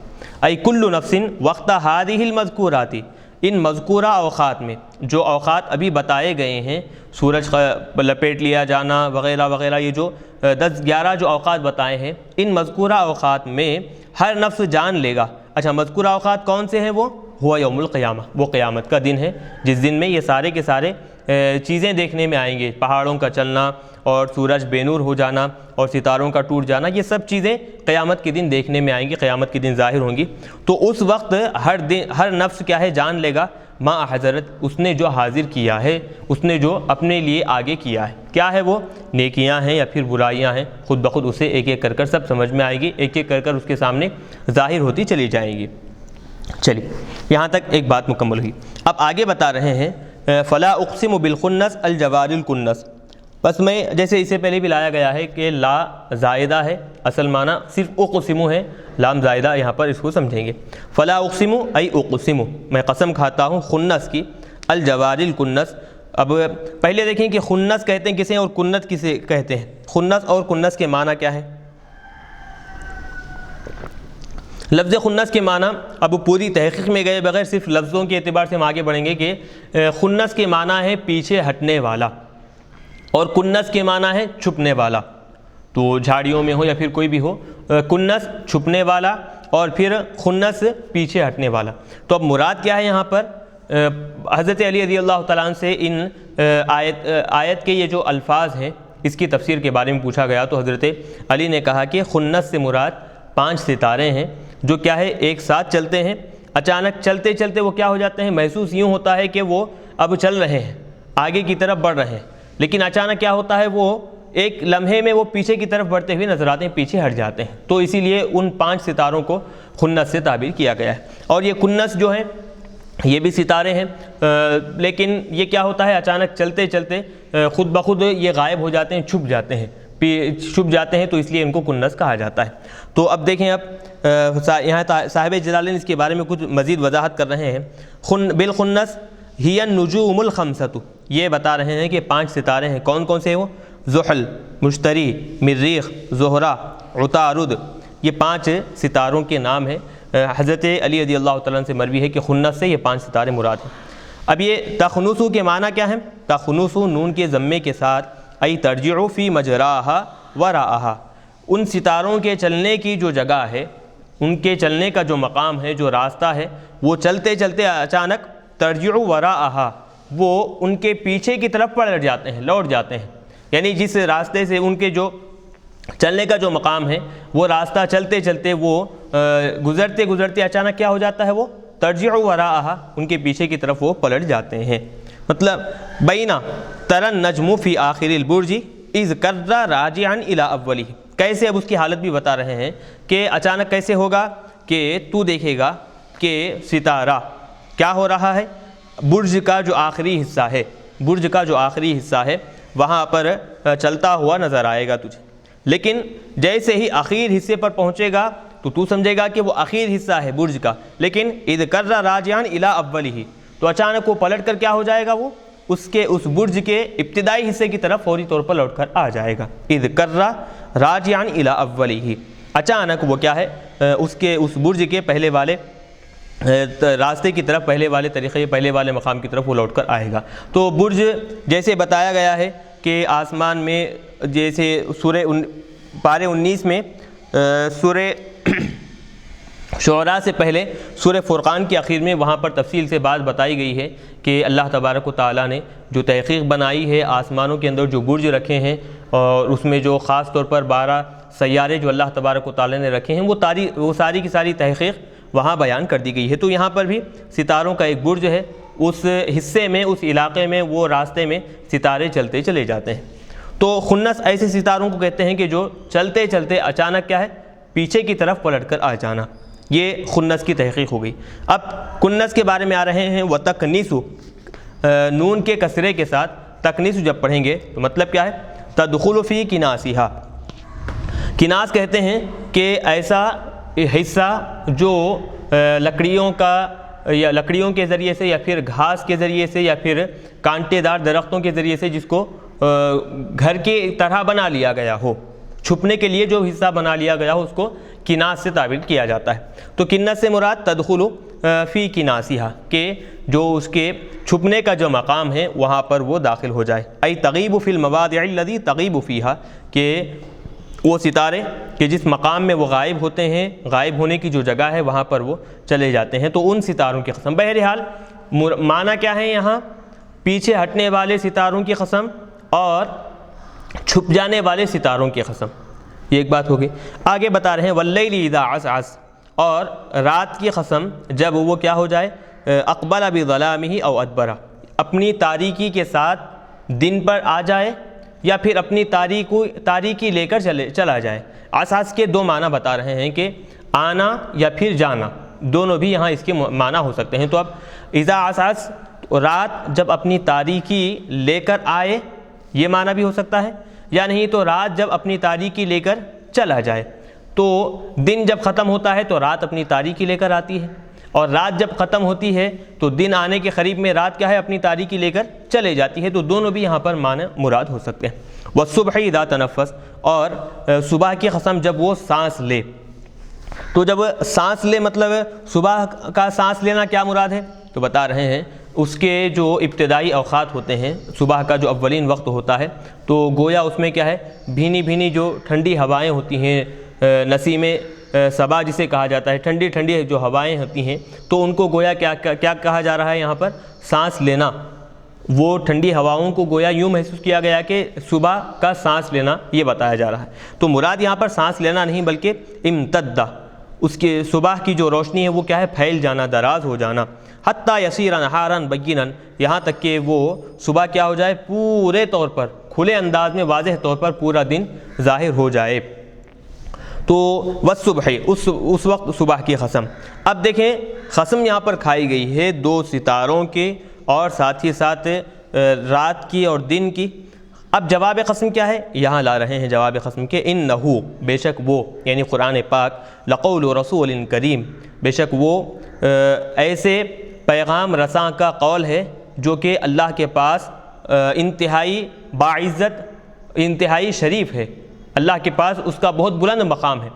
ای کل نفس وقت ہذہ المذکورات، ان مذکورہ اوقات میں جو اوقات ابھی بتائے گئے ہیں، سورج لپیٹ لیا جانا وغیرہ وغیرہ، یہ جو 10-11 جو اوقات بتائے ہیں، ان مذکورہ اوقات میں ہر نفس جان لے گا۔ اچھا مذکورہ اوقات کون سے ہیں؟ وہ ہوا یوم القیامہ، وہ قیامت کا دن ہے جس دن میں یہ سارے کے سارے چیزیں دیکھنے میں آئیں گے، پہاڑوں کا چلنا اور سورج بے نور ہو جانا اور ستاروں کا ٹوٹ جانا، یہ سب چیزیں قیامت کے دن دیکھنے میں آئیں گی، قیامت کے دن ظاہر ہوں گی۔ تو اس وقت ہر نفس کیا ہے، جان لے گا ما حضرت، اس نے جو حاضر کیا ہے، اس نے جو اپنے لیے آگے کیا ہے، کیا ہے وہ، نیکیاں ہیں یا پھر برائیاں ہیں، خود بخود اسے ایک ایک کر سب سمجھ میں آئے گی، ایک ایک کر اس کے سامنے ظاہر ہوتی چلی جائیں گی۔ چلیے یہاں تک ایک بات مکمل ہوئی۔ اب آگے بتا رہے ہیں فلا اقسم بالخنس الجوار الکنس، بس میں جیسے اس سے پہلے بھی لایا گیا ہے کہ لا زائدہ ہے، اصل معنی صرف اقسم ہے، لام زائدہ، یہاں پر اس کو سمجھیں گے۔ فلا اقسم ای اقسم، میں قسم کھاتا ہوں خنس کی، الجوار الکنس۔ اب پہلے دیکھیں کہ خنس کہتے ہیں کسے اور کنت کسے کہتے ہیں، خنس اور کنس کے معنی کیا ہے؟ لفظ خنس کے معنی اب پوری تحقیق میں گئے بغیر صرف لفظوں کے اعتبار سے ہم آگے بڑھیں گے کہ خنس کے معنی ہے پیچھے ہٹنے والا، اور کنس کے معنی ہے چھپنے والا، تو جھاڑیوں میں ہو یا پھر کوئی بھی ہو، کنس چھپنے والا اور پھر خنس پیچھے ہٹنے والا۔ تو اب مراد کیا ہے یہاں پر؟ حضرت علی رضی اللہ تعالیٰ عنہ سے ان آیت کے یہ جو الفاظ ہیں اس کی تفسیر کے بارے میں پوچھا گیا، تو حضرت علی نے کہا کہ خنس سے مراد 5 ستارے ہیں جو کیا ہے ایک ساتھ چلتے ہیں، اچانک چلتے چلتے وہ کیا ہو جاتے ہیں، محسوس یوں ہوتا ہے کہ وہ اب چل رہے ہیں، آگے کی طرف بڑھ رہے ہیں، لیکن اچانک کیا ہوتا ہے، وہ ایک لمحے میں وہ پیچھے کی طرف بڑھتے ہوئے نظر آتے ہیں، پیچھے ہٹ جاتے ہیں۔ تو اسی لیے ان 5 ستاروں کو خنس سے تعبیر کیا گیا ہے۔ اور یہ کنس جو ہیں یہ بھی ستارے ہیں، لیکن یہ کیا ہوتا ہے، اچانک چلتے چلتے خود بخود یہ غائب ہو جاتے ہیں، چھپ جاتے ہیں، تو اس لیے ان کو کنس کہا جاتا ہے۔ تو اب دیکھیں، اب یہاں صاحب جلالین اس کے بارے میں کچھ مزید وضاحت کر رہے ہیں۔ بالخنس ہی النجوم الخمسۃ، یہ بتا رہے ہیں کہ 5 ستارے ہیں، کون کون سے ہیں وہ؟ زحل، مشتری، مریخ، زہرہ، عطارد، یہ 5 ستاروں کے نام ہیں۔ حضرت علی رضی اللہ تعالیٰ عنہ سے مروی ہے کہ خنس سے یہ 5 ستارے مراد ہیں۔ اب یہ تخنسو کے معنی کیا ہے؟ تخنسو نون کے ضمے کے ساتھ ای ترجع فی مجراہا وراءہا، ان ستاروں کے چلنے کی جو جگہ ہے، ان کے چلنے کا جو مقام ہے، جو راستہ ہے، وہ چلتے چلتے اچانک ترجع وراءہا، وہ ان کے پیچھے کی طرف پلٹ جاتے ہیں، لوٹ جاتے ہیں، یعنی جس راستے سے ان کے جو چلنے کا جو مقام ہے، وہ راستہ چلتے چلتے وہ گزرتے گزرتے اچانک کیا ہو جاتا ہے، وہ ترجع وراءہا، ان کے پیچھے کی طرف وہ پلٹ جاتے ہیں۔ مطلب بینا تری النجم فی آخر البرج اذ کر راجعا الی اولہ، کیسے، اب اس کی حالت بھی بتا رہے ہیں کہ اچانک کیسے ہوگا کہ تو دیکھے گا کہ ستارہ کیا ہو رہا ہے، برج کا جو آخری حصہ ہے، برج کا جو آخری حصہ ہے وہاں پر چلتا ہوا نظر آئے گا تجھے، لیکن جیسے ہی آخر حصے پر پہنچے گا تو سمجھے گا کہ وہ آخر حصہ ہے برج کا، لیکن اذ کر راجعا الی اولہ، تو اچانک وہ پلٹ کر کیا ہو جائے گا، وہ اس برج کے ابتدائی حصے کی طرف فوری طور پر لوٹ کر آ جائے گا۔ اذ کر راجعا الی اولہ، اچانک وہ کیا ہے، اس برج کے پہلے والے راستے کی طرف، پہلے والے طریقے، پہلے والے مقام کی طرف وہ لوٹ کر آئے گا۔ تو برج جیسے بتایا گیا ہے کہ آسمان میں، جیسے سورہ پارے 19 میں سورہ شعراء سے پہلے سورہ فرقان کے اخیر میں وہاں پر تفصیل سے بات بتائی گئی ہے کہ اللہ تبارک و تعالیٰ نے جو تحقیق بنائی ہے، آسمانوں کے اندر جو برج رکھے ہیں، اور اس میں جو خاص طور پر 12 سیارے جو اللہ تبارک و تعالیٰ نے رکھے ہیں، وہ ساری کی ساری تحقیق وہاں بیان کر دی گئی ہے۔ تو یہاں پر بھی ستاروں کا ایک برج ہے، اس حصے میں، اس علاقے میں، وہ راستے میں ستارے چلتے چلے جاتے ہیں۔ تو خنس ایسے ستاروں کو کہتے ہیں کہ جو چلتے چلتے اچانک کیا ہے، پیچھے کی طرف پلٹ کر آ جانا، یہ خنس کی تحقیق ہو گئی۔ اب کنس کے بارے میں آ رہے ہیں، وَتَقْنِسُ، نون کے کسرے کے ساتھ تکنیس جب پڑھیں گے تو مطلب کیا ہے، تدخل فی کناسہا، کناس کہتے ہیں کہ ایسا حصہ جو لکڑیوں کا، یا لکڑیوں کے ذریعے سے، یا پھر گھاس کے ذریعے سے، یا پھر کانٹے دار درختوں کے ذریعے سے، جس کو گھر کی طرح بنا لیا گیا ہو، چھپنے کے لیے جو حصہ بنا لیا گیا ہو، اس کو کناس سے تعبیر کیا جاتا ہے۔ تو کنس سے مراد تدخل فی کناسہا، کہ جو اس کے چھپنے کا جو مقام ہے وہاں پر وہ داخل ہو جائے، ای تغیب فی المواضع الذی تغیب فیہا، کہ وہ ستارے کہ جس مقام میں وہ غائب ہوتے ہیں، غائب ہونے کی جو جگہ ہے وہاں پر وہ چلے جاتے ہیں، تو ان ستاروں کی قسم۔ بہرحال معنی کیا ہے یہاں، پیچھے ہٹنے والے ستاروں کی قسم اور چھپ جانے والے ستاروں کی قسم، یہ ایک بات ہوگی۔ آگے بتا رہے ہیں واللیل اذا عسعس، اور رات کی قسم جب وہ کیا ہو جائے، اقبل بظلامہ او ادبر، اپنی تاریکی کے ساتھ دن پر آ جائے یا پھر اپنی تاریکی لے کر چلا جائے۔ عسعس کے 2 معنی بتا رہے ہیں کہ آنا یا پھر جانا، دونوں بھی یہاں اس کے معنی ہو سکتے ہیں۔ تو اب اذا عسعس، رات جب اپنی تاریکی لے کر آئے، یہ معنی بھی ہو سکتا ہے، یا نہیں تو رات جب اپنی تاریکی لے کر چلا جائے۔ تو دن جب ختم ہوتا ہے تو رات اپنی تاریکی لے کر آتی ہے، اور رات جب ختم ہوتی ہے تو دن آنے کے قریب میں رات کیا ہے، اپنی تاریکی لے کر چلے جاتی ہے۔ تو دونوں بھی یہاں پر معنی مراد ہو سکتے ہیں۔ والصبح اذا تنفس، اور صبح کی قسم جب وہ سانس لے، تو جب سانس لے مطلب صبح کا سانس لینا کیا مراد ہے؟ تو بتا رہے ہیں اس کے جو ابتدائی اوقات ہوتے ہیں، صبح کا جو اولین وقت ہوتا ہے، تو گویا اس میں کیا ہے، بھینی بھینی جو ٹھنڈی ہوائیں ہوتی ہیں، نسیم صبا جسے کہا جاتا ہے، ٹھنڈی ٹھنڈی جو ہوائیں ہوتی ہیں، تو ان کو گویا کیا کہا جا رہا ہے یہاں پر؟ سانس لینا۔ وہ ٹھنڈی ہواؤں کو گویا یوں محسوس کیا گیا کہ صبح کا سانس لینا یہ بتایا جا رہا ہے۔ تو مراد یہاں پر سانس لینا نہیں بلکہ امتدہ، اس کے صبح کی جو روشنی ہے وہ کیا ہے، پھیل جانا، دراز ہو جانا، حتیٰ یسیر نہارا بینا، یہاں تک کہ وہ صبح کیا ہو جائے، پورے طور پر کھلے انداز میں واضح طور پر پورا دن ظاہر ہو جائے۔ تو والصبح، اس وقت صبح کی قسم۔ اب دیکھیں قسم یہاں پر کھائی گئی ہے دو ستاروں کے اور ساتھ ہی ساتھ رات کی اور دن کی۔ اب جواب قسم کیا ہے؟ یہاں لا رہے ہیں جواب قسم کے، انہو، بے شک وہ، یعنی قرآن پاک، لقول رسول کریم، بے شک وہ ایسے پیغام رساں کا قول ہے جو کہ اللہ کے پاس انتہائی باعزت، انتہائی شریف ہے، اللہ کے پاس اس کا بہت بلند مقام ہے۔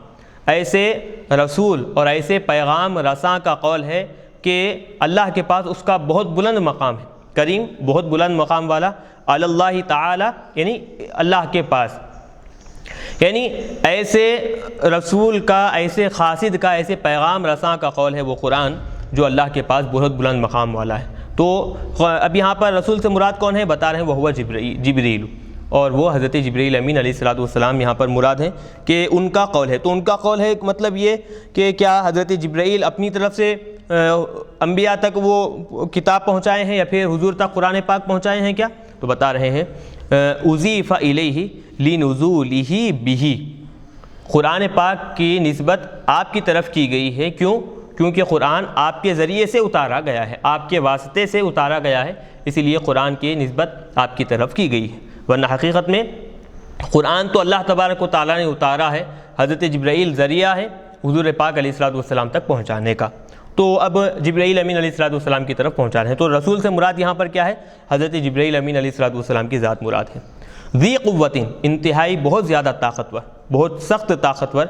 ایسے رسول اور ایسے پیغام رساں کا قول ہے کہ اللہ کے پاس اس کا بہت بلند مقام ہے، کریم، بہت بلند مقام والا، علی اللہ تعالی، یعنی اللہ کے پاس، یعنی ایسے رسول کا، ایسے قاصد کا، ایسے پیغام رساں کا قول ہے وہ قرآن جو اللہ کے پاس بہت بلند مقام والا ہے۔ تو اب یہاں پر رسول سے مراد کون ہے؟ بتا رہے ہیں وہ ہوا جبریل، اور وہ حضرت جبریل امین علیہ الصلوۃ والسلام یہاں پر مراد ہیں کہ ان کا قول ہے۔ تو ان کا قول ہے مطلب یہ کہ کیا حضرت جبریل اپنی طرف سے انبیاء تک وہ کتاب پہنچائے ہیں یا پھر حضور تک قرآن پاک پہنچائے ہیں کیا؟ تو بتا رہے ہیں اضیف الیہ لنزولہ بہ، قرآن پاک کی نسبت آپ کی طرف کی گئی ہے، کیوں؟ کیونکہ قرآن آپ کے ذریعے سے اتارا گیا ہے، آپ کے واسطے سے اتارا گیا ہے، اسی لیے قرآن کی نسبت آپ کی طرف کی گئی ہے۔ ورنہ حقیقت میں قرآن تو اللہ تبارک و تعالیٰ نے اتارا ہے، حضرت جبرائیل ذریعہ ہے حضور پاک علیہ الصلوۃ والسلام تک پہنچانے کا۔ تو اب جبرائیل امین علیہ الصلوۃ والسلام کی طرف پہنچا رہے ہیں۔ تو رسول سے مراد یہاں پر کیا ہے؟ حضرت جبرائیل امین علیہ الصلوۃ والسلام کی ذات مراد ہے۔ ذی قوت، انتہائی بہت زیادہ طاقتور، بہت سخت طاقتور،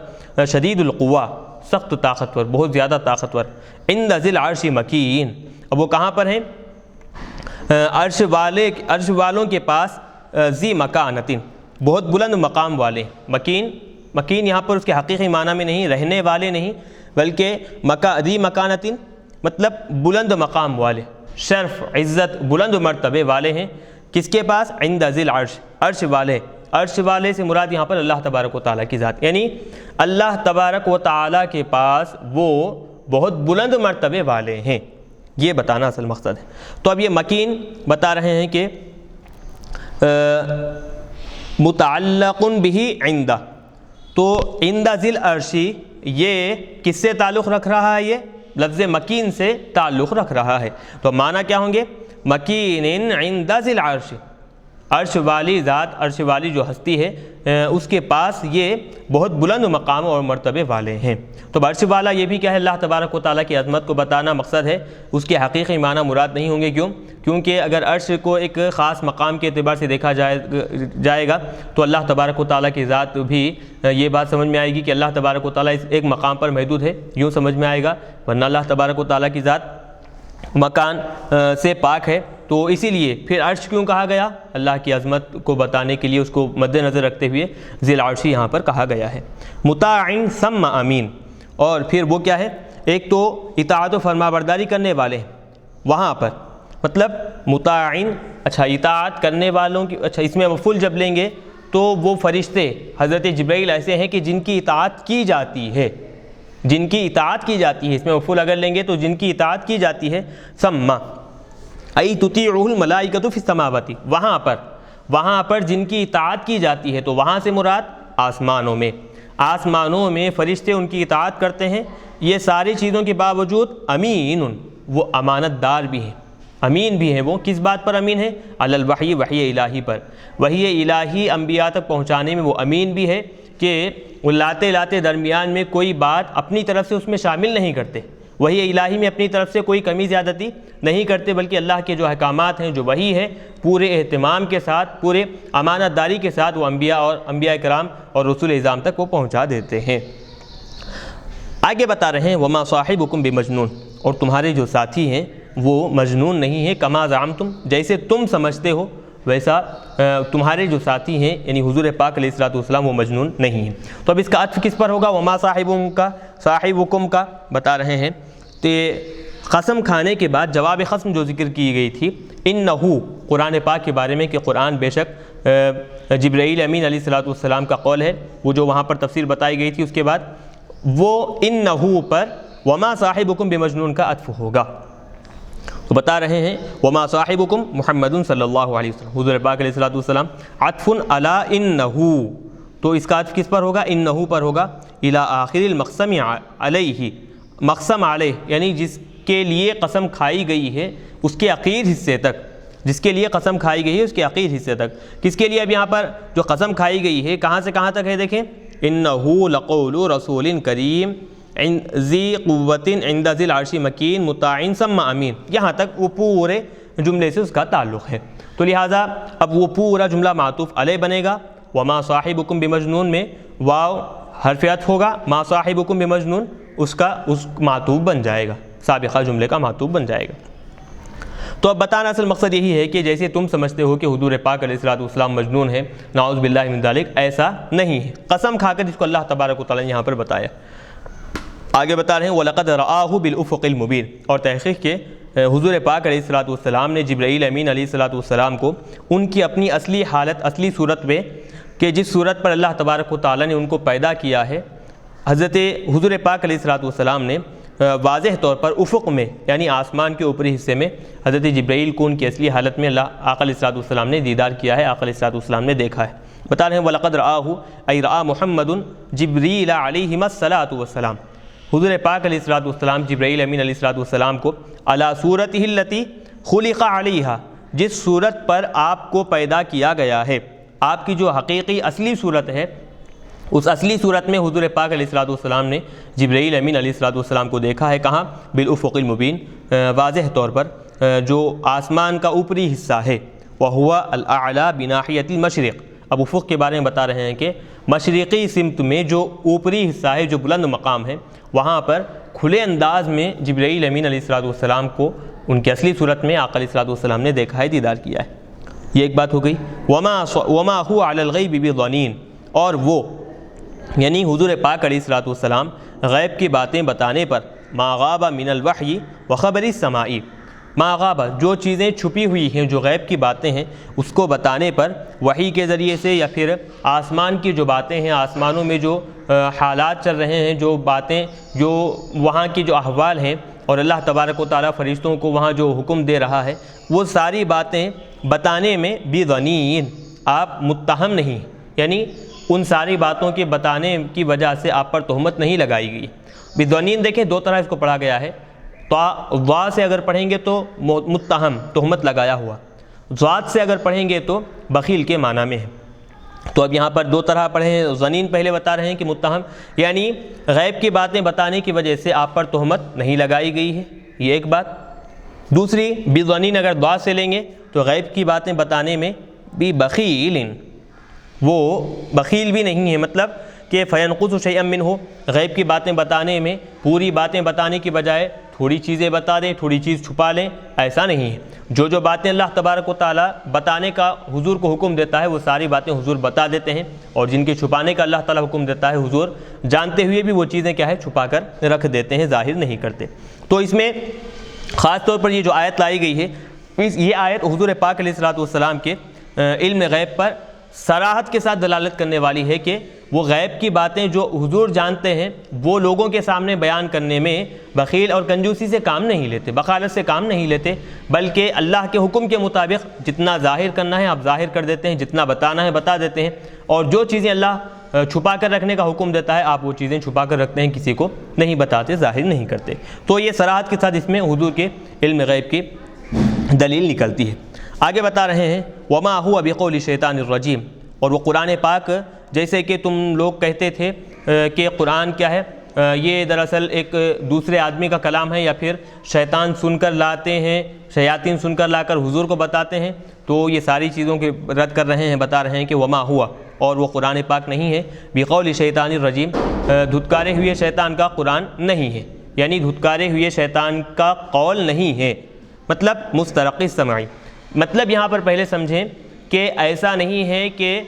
شدید القوا، سخت طاقتور، بہت زیادہ طاقتور، عند ذی العرش مکین، اب وہ کہاں پر ہیں؟ عرش والوں کے پاس، ذی مکانتن، بہت بلند مقام والے، مکین یہاں پر اس کے حقیقی معنی میں نہیں، رہنے والے نہیں، بلکہ ذی مکانتن مطلب بلند مقام والے، شرف، عزت، بلند مرتبے والے ہیں، کس کے پاس؟ عند ذی العرش، عرش والے، عرش والے سے مراد یہاں پر اللہ تبارک و تعالیٰ کی ذات، یعنی اللہ تبارک و تعالیٰ کے پاس وہ بہت بلند مرتبے والے ہیں، یہ بتانا اصل مقصد ہے۔ تو اب یہ مکین بتا رہے ہیں کہ متعلق بہ عندہ، تو عند ذی العرش یہ کس سے تعلق رکھ رہا ہے؟ یہ لفظ مکین سے تعلق رکھ رہا ہے، تو معنی کیا ہوں گے؟ مکین عند ذی العرش، عرش والی ذات، عرش والی جو ہستی ہے اس کے پاس یہ بہت بلند مقام اور مرتبے والے ہیں۔ تو عرش والا یہ بھی کیا ہے؟ اللہ تبارک و تعالیٰ کی عظمت کو بتانا مقصد ہے، اس کے حقیقی معنی مراد نہیں ہوں گے، کیوں؟ کیونکہ اگر عرش کو ایک خاص مقام کے اعتبار سے دیکھا جائے گا تو اللہ تبارک و تعالیٰ کی ذات بھی یہ بات سمجھ میں آئے گی کہ اللہ تبارک و تعالیٰ اس ایک مقام پر محدود ہے، یوں سمجھ میں آئے گا، ورنہ اللہ تبارک و تعالیٰ کی ذات مکان سے پاک ہے۔ تو اسی لیے پھر عرش کیوں کہا گیا؟ اللہ کی عظمت کو بتانے کے لیے، اس کو مد نظر رکھتے ہوئے ذی العرش یہاں پر کہا گیا ہے۔ مطاع ثم امین، اور پھر وہ کیا ہے؟ ایک تو اطاعت و فرما برداری کرنے والے ہیں وہاں پر، مطلب مطاع، اچھا اطاعت کرنے والوں کی، اچھا اس میں مفعول جب لیں گے تو وہ فرشتے حضرت جبرائیل ایسے ہیں کہ جن کی اطاعت کی جاتی ہے، جن کی اطاعت کی جاتی ہے، اس میں مفعول اگر لیں گے تو جن کی اطاعت کی جاتی ہے، ثم ای تطیعہ الملائکۃ فی السماوات، وہاں پر جن کی اطاعت کی جاتی ہے، تو وہاں سے مراد آسمانوں میں فرشتے ان کی اطاعت کرتے ہیں، یہ ساری چیزوں کے باوجود امین، وہ امانت دار بھی ہیں، امین بھی ہیں۔ وہ کس بات پر امین ہے؟ علی الوحی، وحی الہی پر، وحی الہی انبیاء تک پہنچانے میں وہ امین بھی ہے کہ وہ لاتے درمیان میں کوئی بات اپنی طرف سے اس میں شامل نہیں کرتے، وحی الہی میں اپنی طرف سے کوئی کمی زیادتی نہیں کرتے، بلکہ اللہ کے جو احکامات ہیں، جو وحی ہے، پورے اہتمام کے ساتھ، پورے امانت داری کے ساتھ وہ انبیاء کرام اور رسول اعظام تک وہ پہنچا دیتے ہیں۔ آگے بتا رہے ہیں وما صاحبکم بمجنون، اور تمہارے جو ساتھی ہیں وہ مجنون نہیں ہے، کما زعمتم، جیسے تم سمجھتے ہو ویسا تمہارے جو ساتھی ہیں یعنی حضور پاک علیہ الصلوۃ والسلام وہ مجنون نہیں ہیں۔ تو اب اس کا عطف کس پر ہوگا؟ وما صاحبکم کا بتا رہے ہیں کہ قسم کھانے کے بعد جواب قسم جو ذکر کی گئی تھی انہو، قرآن پاک کے بارے میں کہ قرآن بے شک جبرائیل امین علیہ الصلوۃ والسلام کا قول ہے، وہ جو وہاں پر تفسیر بتائی گئی تھی اس کے بعد وہ انہو پر وما صاحبکم بمجنون کا عطف ہوگا۔ تو بتا رہے ہیں وما صاحبکم محمد صلی اللہ علیہ وسلم، حضور پاک علیہ الصلوۃ والسلام، عطف علی انہو، تو اس کا عطف کس پر ہوگا؟ انہو پر ہوگا، الی آخر المقسم علیہ، مقسم علیہ یعنی جس کے لیے قسم کھائی گئی ہے اس کے اخیر حصے تک، جس کے لیے قسم کھائی گئی ہے اس کے اخیر حصے تک۔ کس کے لیے؟ اب یہاں پر جو قسم کھائی گئی ہے کہاں سے کہاں تک ہے دیکھیں، انہو لقول رسول کریم ذی قوت عند ذی العرش مکین مطاع ثم امین، یہاں تک وہ پورے جملے سے اس کا تعلق ہے۔ تو لہٰذا اب وہ پورا جملہ معطوف علیہ بنے گا، وما صاحبکم بمجنون میں واو حرف عطف ہوگا، ما صاحبکم بمجنون اس معطوف بن جائے گا، سابقہ جملے کا معطوف بن جائے گا۔ تو اب بتانا اصل مقصد یہی ہے کہ جیسے تم سمجھتے ہو کہ حضور پاک علیہ الصلوۃ والسلام مجنون ہے، نعوذ باللہ من ذالک، ایسا نہیں ہے، قسم کھا کر جس کو اللہ تبارک و تعالیٰ نے یہاں پر بتایا۔ آگے بتا رہے ہیں وَلَقَدْ رَآهُ بِالْأُفُقِ الْمُبِينِ، اور تحقیق کے حضور پاک علیہ الصلوۃ والسلام نے جبرائیل امین علیہ الصلوۃ والسلام کو ان کی اپنی اصلی حالت، اصلی صورت میں کہ جس صورت پر اللہ تبارک و تعالیٰ نے ان کو پیدا کیا ہے، حضرت حضور پاک علیہ الصلوۃ والسلام نے واضح طور پر افق میں یعنی آسمان کے اوپری حصے میں حضرت جبرائیل کو ان کی اصلی حالت میں اللہ آقا علیہ الصلوۃ والسلام نے دیدار کیا ہے، آقا علیہ الصلوۃ والسلام نے دیکھا ہے۔ بتا رہے ہیں وَلَقَدْ رَآهُ أَيْ رَآ مُحَمَّدٌ جِبْرِيلَ عَلَيْهِمَا الصَّلَاةُ وَالسَّلَامُ، حضور پاک علیہ الصلوۃ والسلام جبرائیل امین علیہ الصلوۃ والسلام کو علی صورتہ التی خلق علیہا، جس صورت پر آپ کو پیدا کیا گیا ہے، آپ کی جو حقیقی اصلی صورت ہے اس اصلی صورت میں حضور پاک علیہ الصلوۃ والسلام نے جبرائیل امین علیہ الصلوۃ والسلام کو دیکھا ہے۔ کہاں؟ بالافق المبین، واضح طور پر جو آسمان کا اوپری حصہ ہے، وہو الاعلی بناحیۃ المشرق۔ اب افق کے بارے میں بتا رہے ہیں کہ مشرقی سمت میں جو اوپری حصہ ہے، جو بلند مقام ہے، وہاں پر کھلے انداز میں جبرائیل امین علیہ الصلوۃ والسلام کو ان کی اصلی صورت میں آقا علیہ الصلوۃ والسلام نے دیکھا ہے، دیدار کیا ہے۔ یہ ایک بات ہو گئی۔ وما هو علی الغیب بضنین، اور وہ یعنی حضور پاک علیہ الصلوۃ والسلام غیب کی باتیں بتانے پر ما غاب من الوحی وخبر السماء، ما غاب جو چیزیں چھپی ہوئی ہیں، جو غیب کی باتیں ہیں اس کو بتانے پر وحی کے ذریعے سے یا پھر آسمان کی جو باتیں ہیں، آسمانوں میں جو حالات چل رہے ہیں، جو باتیں، جو وہاں کی جو احوال ہیں، اور اللہ تبارک و تعالیٰ فرشتوں کو وہاں جو حکم دے رہا ہے، وہ ساری باتیں بتانے میں بظنین، آپ متہم نہیں، یعنی ان ساری باتوں کے بتانے کی وجہ سے آپ پر تہمت نہیں لگائی گئی۔ بظنین دیکھیں دو طرح اس کو پڑھا گیا ہے، ضا سے اگر پڑھیں گے تو متہم، تہمت لگایا ہوا، ضاد سے اگر پڑھیں گے تو بخیل کے معنی میں ہے۔ تو اب یہاں پر دو طرح پڑھے ہیں، ظنین پہلے بتا رہے ہیں کہ متہم، یعنی غیب کی باتیں بتانے کی وجہ سے آپ پر تہمت نہیں لگائی گئی ہے، یہ ایک بات۔ دوسری بظنین اگر ضاد سے لیں گے تو غیب کی باتیں بتانے میں بھی بخیل، وہ بخیل بھی نہیں ہے، مطلب کہ فینقص شیئا منہ، غیب کی باتیں بتانے میں پوری باتیں بتانے کی بجائے تھوڑی چیزیں بتا دیں، تھوڑی چیز چھپا لیں، ایسا نہیں ہے۔ جو باتیں اللہ تبارک و تعالیٰ بتانے کا حضور کو حکم دیتا ہے وہ ساری باتیں حضور بتا دیتے ہیں، اور جن کے چھپانے کا اللہ تعالیٰ حکم دیتا ہے حضور جانتے ہوئے بھی وہ چیزیں کیا ہے چھپا کر رکھ دیتے ہیں، ظاہر نہیں کرتے۔ تو اس میں خاص طور پر یہ جو آیت لائی گئی ہے، یہ آیت حضور پاک علیہ الصلوۃ والسلام کے علم غیب پر صراحت کے ساتھ دلالت کرنے والی ہے کہ وہ غیب کی باتیں جو حضور جانتے ہیں وہ لوگوں کے سامنے بیان کرنے میں بخیل اور کنجوسی سے کام نہیں لیتے، بخالت سے کام نہیں لیتے، بلکہ اللہ کے حکم کے مطابق جتنا ظاہر کرنا ہے آپ ظاہر کر دیتے ہیں، جتنا بتانا ہے بتا دیتے ہیں، اور جو چیزیں اللہ چھپا کر رکھنے کا حکم دیتا ہے آپ وہ چیزیں چھپا کر رکھتے ہیں، کسی کو نہیں بتاتے، ظاہر نہیں کرتے۔ تو یہ صراحت کے ساتھ اس میں حضور کے علم غیب کی دلیل نکلتی ہے۔ آگے بتا رہے ہیں وما هو بقول شیطان الرجیم، اور وہ قرآن پاک جیسے کہ تم لوگ کہتے تھے کہ قرآن کیا ہے، یہ دراصل ایک دوسرے آدمی کا کلام ہے، یا پھر شیطان سن کر لاتے ہیں، شیاطین سن کر لا کر حضور کو بتاتے ہیں، تو یہ ساری چیزوں کے رد کر رہے ہیں، بتا رہے ہیں کہ وما ہوا اور وہ قرآن پاک نہیں ہے، بقول شیطان الرجیم، دھتکارے ہوئے شیطان کا قرآن نہیں ہے، یعنی دھتکارے ہوئے شیطان کا قول نہیں ہے، مطلب مسترق السمعی۔ مطلب یہاں پر پہلے سمجھیں کہ ایسا نہیں ہے کہ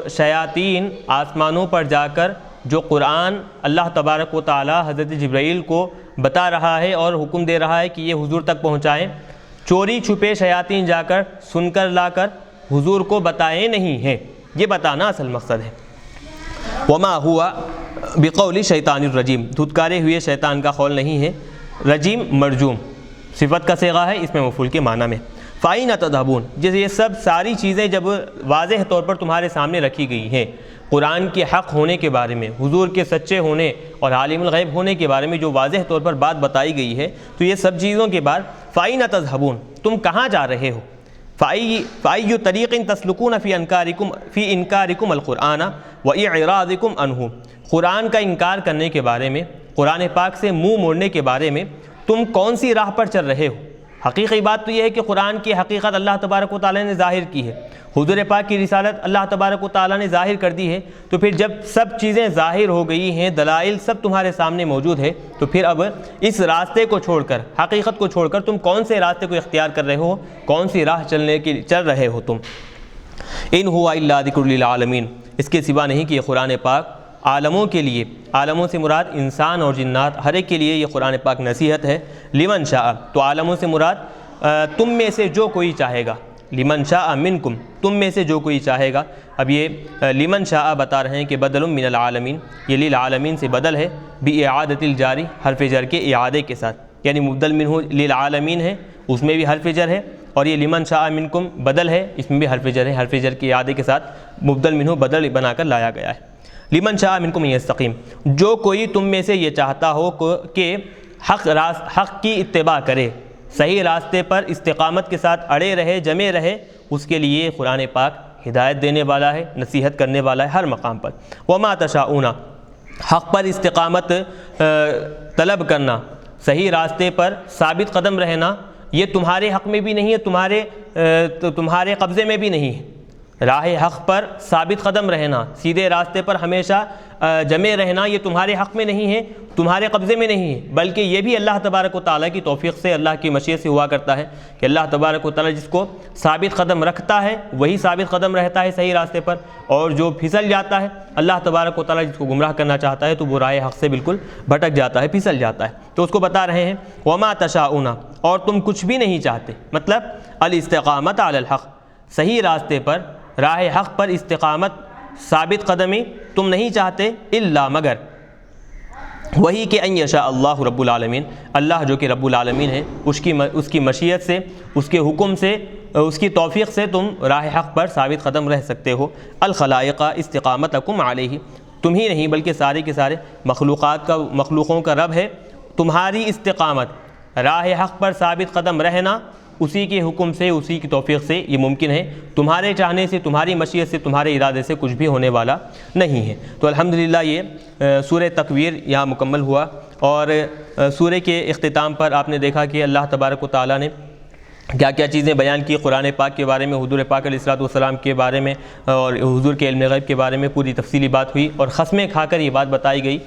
شیاطین آسمانوں پر جا کر جو قرآن اللہ تبارک و تعالی حضرت جبرائیل کو بتا رہا ہے اور حکم دے رہا ہے کہ یہ حضور تک پہنچائیں، چوری چھپے شیاطین جا کر سن کر لا کر حضور کو بتائے نہیں ہیں، یہ بتانا اصل مقصد ہے۔ وما ہوا بقول شیطان الرجیم، دھتکارے ہوئے شیطان کا قول نہیں ہے۔ رجیم مرجوم صفت کا صیغہ ہے، اس میں مفعول کے معنی میں۔ فَأَيْنَ تَذْهَبُونَ، جیسے یہ ساری چیزیں جب واضح طور پر تمہارے سامنے رکھی گئی ہیں، قرآن کے حق ہونے کے بارے میں، حضور کے سچے ہونے اور عالم الغیب ہونے کے بارے میں جو واضح طور پر بات بتائی گئی ہے، تو یہ سب چیزوں کے بعد فَأَيْنَ تَذْهَبُونَ، تم کہاں جا رہے ہو؟ فَأَيُّ طَرِيقٍ تَسْلُكُونَ فِي إِنْكَارِكُمْ الْقُرْآنَ وَإِعْرَاضِكُمْ عَنْهُ، قرآن کا انکار کرنے کے بارے میں، قرآن پاک سے منہ موڑنے کے بارے میں تم کون سی راہ پر چل رہے ہو؟ حقیقی بات تو یہ ہے کہ قرآن کی حقیقت اللہ تبارک و تعالیٰ نے ظاہر کی ہے، حضور پاک کی رسالت اللہ تبارک و تعالیٰ نے ظاہر کر دی ہے، تو پھر جب سب چیزیں ظاہر ہو گئی ہیں، دلائل سب تمہارے سامنے موجود ہے، تو پھر اب اس راستے کو چھوڑ کر، حقیقت کو چھوڑ کر تم کون سے راستے کو اختیار کر رہے ہو، کون سی راہ چل رہے ہو تم؟ ان ہوا الا ذکر للعالمین، اس کے سوا نہیں کہ یہ قرآن پاک عالموں کے لیے، عالموں سے مراد انسان اور جنات، ہر ایک کے لیے یہ قرآن پاک نصیحت ہے۔ لمن شاء، تو عالموں سے مراد تم میں سے جو کوئی چاہے گا، لمن شاء منکم، تم میں سے جو کوئی چاہے گا۔ اب یہ لمن شاء بتا رہے ہیں کہ بدل من العالمین، یہ للعالمین سے بدل ہے، باعادۃ الجاری، حرف جر کے اعادے کے ساتھ، یعنی مبدل منہ للعالمین ہے، اس میں بھی حرف جر ہے، اور یہ لمن شاء منکم بدل ہے، اس میں بھی حرف جر ہے، حرف جر کے اعادے کے ساتھ مبدل منہ بدل بنا کر لایا گیا ہے۔ لمن شاء منکم یستقیم، جو کوئی تم میں سے یہ چاہتا ہو کہ حق کی اتباع کرے، صحیح راستے پر استقامت کے ساتھ اڑے رہے، جمے رہے، اس کے لیے قرآن پاک ہدایت دینے والا ہے، نصیحت کرنے والا ہے ہر مقام پر۔ وما تشاؤون، حق پر استقامت طلب کرنا، صحیح راستے پر ثابت قدم رہنا، یہ تمہارے حق میں بھی نہیں ہے، تمہارے قبضے میں بھی نہیں ہے۔ راہ حق پر ثابت قدم رہنا، سیدھے راستے پر ہمیشہ جمے رہنا، یہ تمہارے حق میں نہیں ہے، تمہارے قبضے میں نہیں ہے، بلکہ یہ بھی اللہ تبارک و تعالیٰ کی توفیق سے، اللہ کی مشیت سے ہوا کرتا ہے کہ اللہ تبارک و تعالیٰ جس کو ثابت قدم رکھتا ہے وہی ثابت قدم رہتا ہے صحیح راستے پر، اور جو پھسل جاتا ہے اللہ تبارک و تعالیٰ جس کو گمراہ کرنا چاہتا ہے تو وہ راہ حق سے بالکل بھٹک جاتا ہے، پھسل جاتا ہے۔ تو اس کو بتا رہے ہیں وما تشاؤون، اور تم کچھ بھی نہیں چاہتے، مطلب الاستقامت علی الحق، صحیح راستے پر، راہ حق پر استقامت، ثابت قدمی تم نہیں چاہتے، الا مگر وہی کہ ان یشاء اللہ رب العالمین، اللہ جو کہ رب العالمین ہے، اس کی مشیت سے، اس کے حکم سے، اس کی توفیق سے تم راہ حق پر ثابت قدم رہ سکتے ہو۔ الخلائق استقامتکم علیہ، تم ہی نہیں بلکہ سارے کے سارے مخلوقوں کا رب ہے، تمہاری استقامت، راہ حق پر ثابت قدم رہنا اسی کے حکم سے، اسی کی توفیق سے یہ ممکن ہے، تمہارے چاہنے سے، تمہاری مشیت سے، تمہارے ارادے سے کچھ بھی ہونے والا نہیں ہے۔ تو الحمدللہ یہ سورہ تکویر یہاں مکمل ہوا، اور سورہ کے اختتام پر آپ نے دیکھا کہ اللہ تبارک و تعالیٰ نے کیا کیا چیزیں بیان کی قرآن پاک کے بارے میں، حضور پاک علیہ الصلوۃ والسلام کے بارے میں، اور حضور کے علم غیب کے بارے میں پوری تفصیلی بات ہوئی، اور قسمیں کھا کر یہ بات بتائی گئی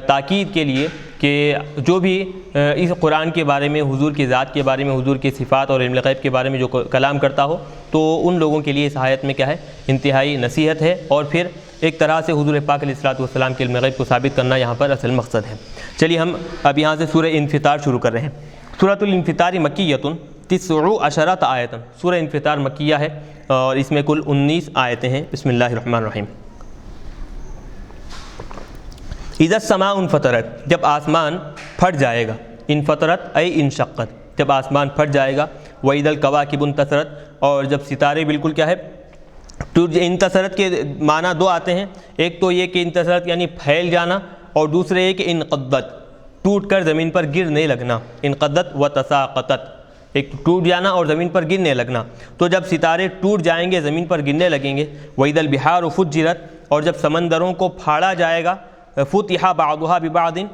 تاکید کے لیے کہ جو بھی اس قرآن کے بارے میں، حضور کی ذات کے بارے میں، حضور کی صفات اور علم غیب کے بارے میں جو کلام کرتا ہو، تو ان لوگوں کے لیے اس آیت میں کیا ہے، انتہائی نصیحت ہے، اور پھر ایک طرح سے حضور پاک علیہ الصلوۃ والسلام کے علم غیب کو ثابت کرنا یہاں پر اصل مقصد ہے۔ چلیے ہم اب یہاں سے سورہ انفطار شروع کر رہے ہیں۔ سورۃ الانفطار مکیۃ 19 آیتن، سورہ انفطار مکیہ ہے اور اس میں کل 19 آیتیں ہیں۔ بسم اللہ الرحمن الرحیم۔ اذا السماء انفطرت، جب آسمان پھٹ جائے گا، انفطرت ای انشقت، جب آسمان پھٹ جائے گا، واذا الکواکب انتصرت، اور جب ستارے بالکل کیا ہے، انتصرت کے معنی دو آتے ہیں، ایک تو یہ کہ انتصرت یعنی پھیل جانا، اور دوسرے یہ کہ انقضت، ٹوٹ کر زمین پر گرنے لگنا، انقضت و تساقطت، ایک ٹوٹ جانا اور زمین پر گرنے لگنا۔ تو جب ستارے ٹوٹ جائیں گے، زمین پر گرنے لگیں گے، وَإِذَا الْبِحَارُ فُجِّرَتْ، اور جب سمندروں کو پھاڑا جائے گا، فُتِحَ بَعْضُهَا بِبَعْضٍ،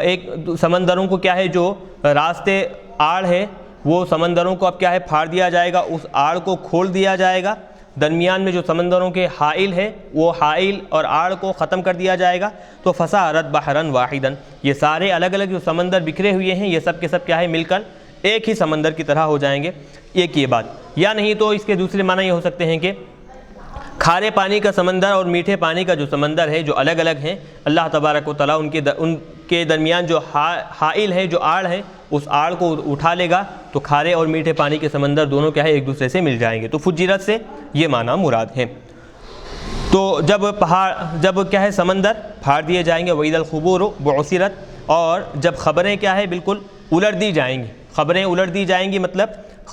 ایک سمندروں کو کیا ہے، جو راستے آڑ ہے وہ سمندروں کو اب کیا ہے، پھاڑ دیا جائے گا، اس آڑ کو کھول دیا جائے گا، درمیان میں جو سمندروں کے حائل ہے وہ حائل اور آڑ کو ختم کر دیا جائے گا، تو فصارت بحرا واحدا، یہ سارے الگ الگ جو سمندر بکھرے ہوئے ہیں یہ سب کے سب کیا ہے، مل کر ایک ہی سمندر کی طرح ہو جائیں گے۔ ایک یہ بات، یا نہیں تو اس کے دوسرے معنی یہ ہو سکتے ہیں کہ کھارے پانی کا سمندر اور میٹھے پانی کا جو سمندر ہے جو الگ الگ ہیں، اللہ تبارک و تعالیٰ ان کے درمیان جو حائل ہے، جو آڑ ہے، اس آڑ کو اٹھا لے گا تو کھارے اور میٹھے پانی کے سمندر دونوں کیا ہے، ایک دوسرے سے مل جائیں گے۔ تو فجرت سے یہ معنی مراد ہے۔ تو جب کیا ہے سمندر پھاڑ دیے جائیں گے، وَإِذَا الْقُبُورُ بُعْثِرَتْ، اور جب خبریں کیا ہے بالکل الٹ دی جائیں گی، خبریں الٹ دی جائیں گی، مطلب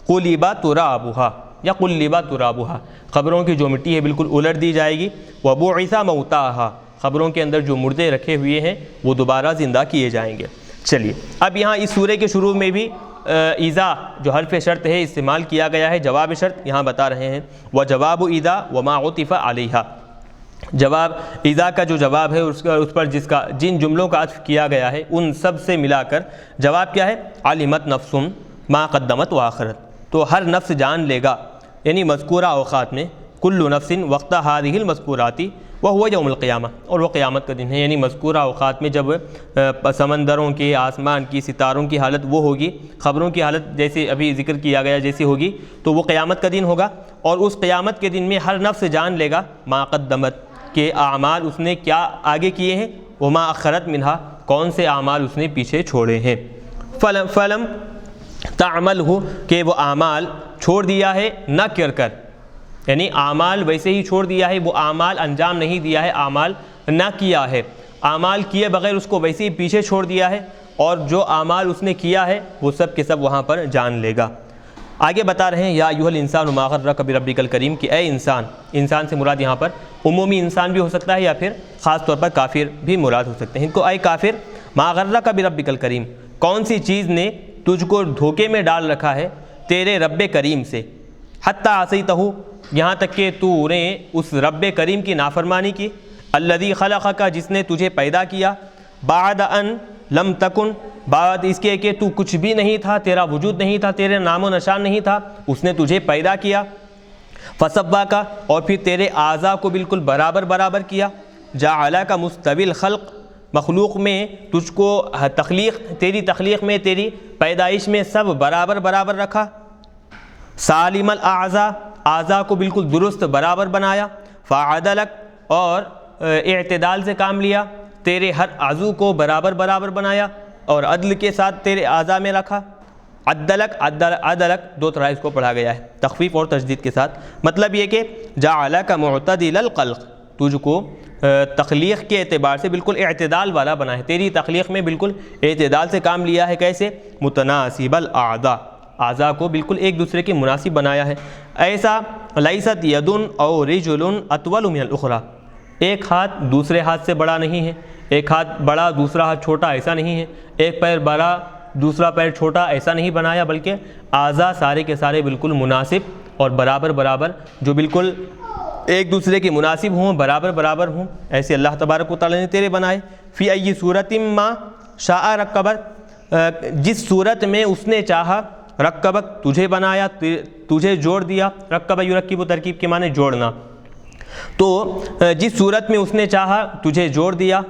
قُلِبَ تُرَابُهَا یا قُلِّبَ تُرَابُهَا، خبروں کی جو مٹی ہے بالکل الٹ دی جائے گی۔ وَبُعِثَ مَوْتَاهَا، خبروں کے اندر جو مردے رکھے ہوئے ہیں وہ دوبارہ زندہ کیے جائیں گے۔ چلیے اب یہاں اس سورہ کے شروع میں بھی اذا جو حرف شرط ہے استعمال کیا گیا ہے، جواب شرط یہاں بتا رہے ہیں، وَجَوَابُ اذا وَمَا عُطِفَ عَلَيْهَا، جواب اذا کا جو جواب ہے اس پر جن جملوں کا عطف کیا گیا ہے ان سب سے ملا کر جواب کیا ہے، عَلِمَتْ نَفْسٌ مَا قَدَّمَتْ وَآخَرَتْ، تو ہر نفس جان لے گا، یعنی مذکورہ اوقات میں، کل نفس وقت هذه المذکورات وهو یوم القیامہ، اور وہ قیامت کا دن ہے، یعنی مذکورہ اوقات میں جب سمندروں کے، آسمان کی، ستاروں کی حالت وہ ہوگی، خبروں کی حالت جیسے ابھی ذکر کیا گیا جیسی ہوگی، تو وہ قیامت کا دن ہوگا، اور اس قیامت کے دن میں ہر نفس جان لے گا ما قدمت، کہ اعمال اس نے کیا آگے کیے ہیں، وما اخرت منہا، کون سے اعمال اس نے پیچھے چھوڑے ہیں۔ فلم تعمل ہو، کہ وہ اعمال چھوڑ دیا ہے نہ کر، یعنی اعمال ویسے ہی چھوڑ دیا ہے، وہ اعمال انجام نہیں دیا ہے، اعمال نہ کیا ہے، اعمال کیے بغیر اس کو ویسے ہی پیچھے چھوڑ دیا ہے، اور جو اعمال اس نے کیا ہے وہ سب کے سب وہاں پر جان لے گا۔ آگے بتا رہے ہیں یا ایھا الانسان ما غرک بربک الکریم، کہ اے انسان، انسان سے مراد یہاں پر عمومی انسان بھی ہو سکتا ہے یا پھر خاص طور پر کافر بھی مراد ہو سکتے ہیں، کو اے کافر، ما غرک بربک الکریم، کون سی چیز نے تجھ کو دھوکے میں ڈال رکھا ہے تیرے رب کریم سے، حتی عصیتہ، یہاں تک کہ تو نے اس رب کریم کی نافرمانی کی، الذی خلقک، جس نے تجھے پیدا کیا، بعد ان لم تکن، بعد اس کے کہ تو کچھ بھی نہیں تھا، تیرا وجود نہیں تھا، تیرے نام و نشان نہیں تھا، اس نے تجھے پیدا کیا، فسواک، اور پھر تیرے اعضاء کو بالکل برابر کیا، جعلک مستوی الخلق، مخلوق میں تجھ کو تیری تخلیق میں، تیری پیدائش میں سب برابر رکھا، سالم الاعضاء، اعضاء کو بالکل درست برابر بنایا، فعدلک، اور اعتدال سے کام لیا، تیرے ہر عضو کو برابر بنایا اور عدل کے ساتھ تیرے اعضاء میں رکھا، عدلک دو طرح اس کو پڑھا گیا ہے، تخفیف اور تشدید کے ساتھ، مطلب یہ کہ جعلک معتدل الخلق، تجھ کو تخلیق کے اعتبار سے بالکل اعتدال والا بنا ہے، تیری تخلیق میں بالکل اعتدال سے کام لیا ہے، کیسے، متناسب الاعضاء، اعضاء کو بالکل ایک دوسرے کے مناسب بنایا ہے، ایسا لیست ید او رجل اطول من الاخری، ایک ہاتھ دوسرے ہاتھ سے بڑا نہیں ہے، ایک ہاتھ بڑا دوسرا ہاتھ چھوٹا ایسا نہیں ہے، ایک پیر بڑا دوسرا پیر چھوٹا ایسا نہیں بنایا، بلکہ اعضاء سارے کے سارے بالکل مناسب اور برابر جو بالکل ایک دوسرے کے مناسب ہوں، برابر ہوں، ایسے اللہ تبارک و تعالیٰ نے تیرے بنائے۔ فی ای صورت ما شاء رکبک، جس صورت میں اس نے چاہا، رکبک تجھے بنایا، تجھے جوڑ دیا، رکب یرکب و ترکیب کے معنی جوڑنا، تو جس صورت میں اس نے چاہا تجھے جوڑ دیا،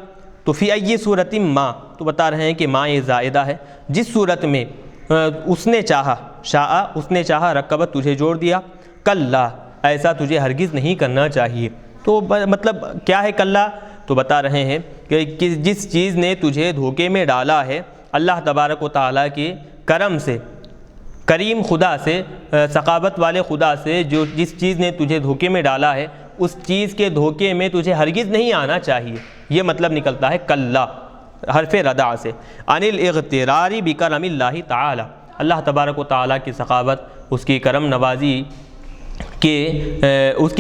تو فی ای صورت ما، تو بتا رہے ہیں کہ ما یہ زائدہ ہے، جس صورت میں اس نے چاہا، شاء اس نے چاہا، رکبت تجھے جوڑ دیا، کلا ایسا تجھے ہرگز نہیں کرنا چاہیے، تو مطلب کیا ہے کلا، تو بتا رہے ہیں کہ جس چیز نے تجھے دھوکے میں ڈالا ہے، اللہ تبارک و تعالیٰ کے کرم سے، کریم خدا سے، ثقافت والے خدا سے، جس چیز نے تجھے دھوکے میں ڈالا ہے اس چیز کے دھوکے میں تجھے ہرگز نہیں آنا چاہیے، یہ مطلب نکلتا ہے کلا حرف ردع سے، عن الاغترار بکرم اللہ تعالی، اللہ تبارک و تعالیٰ کی ثقافت، اس کی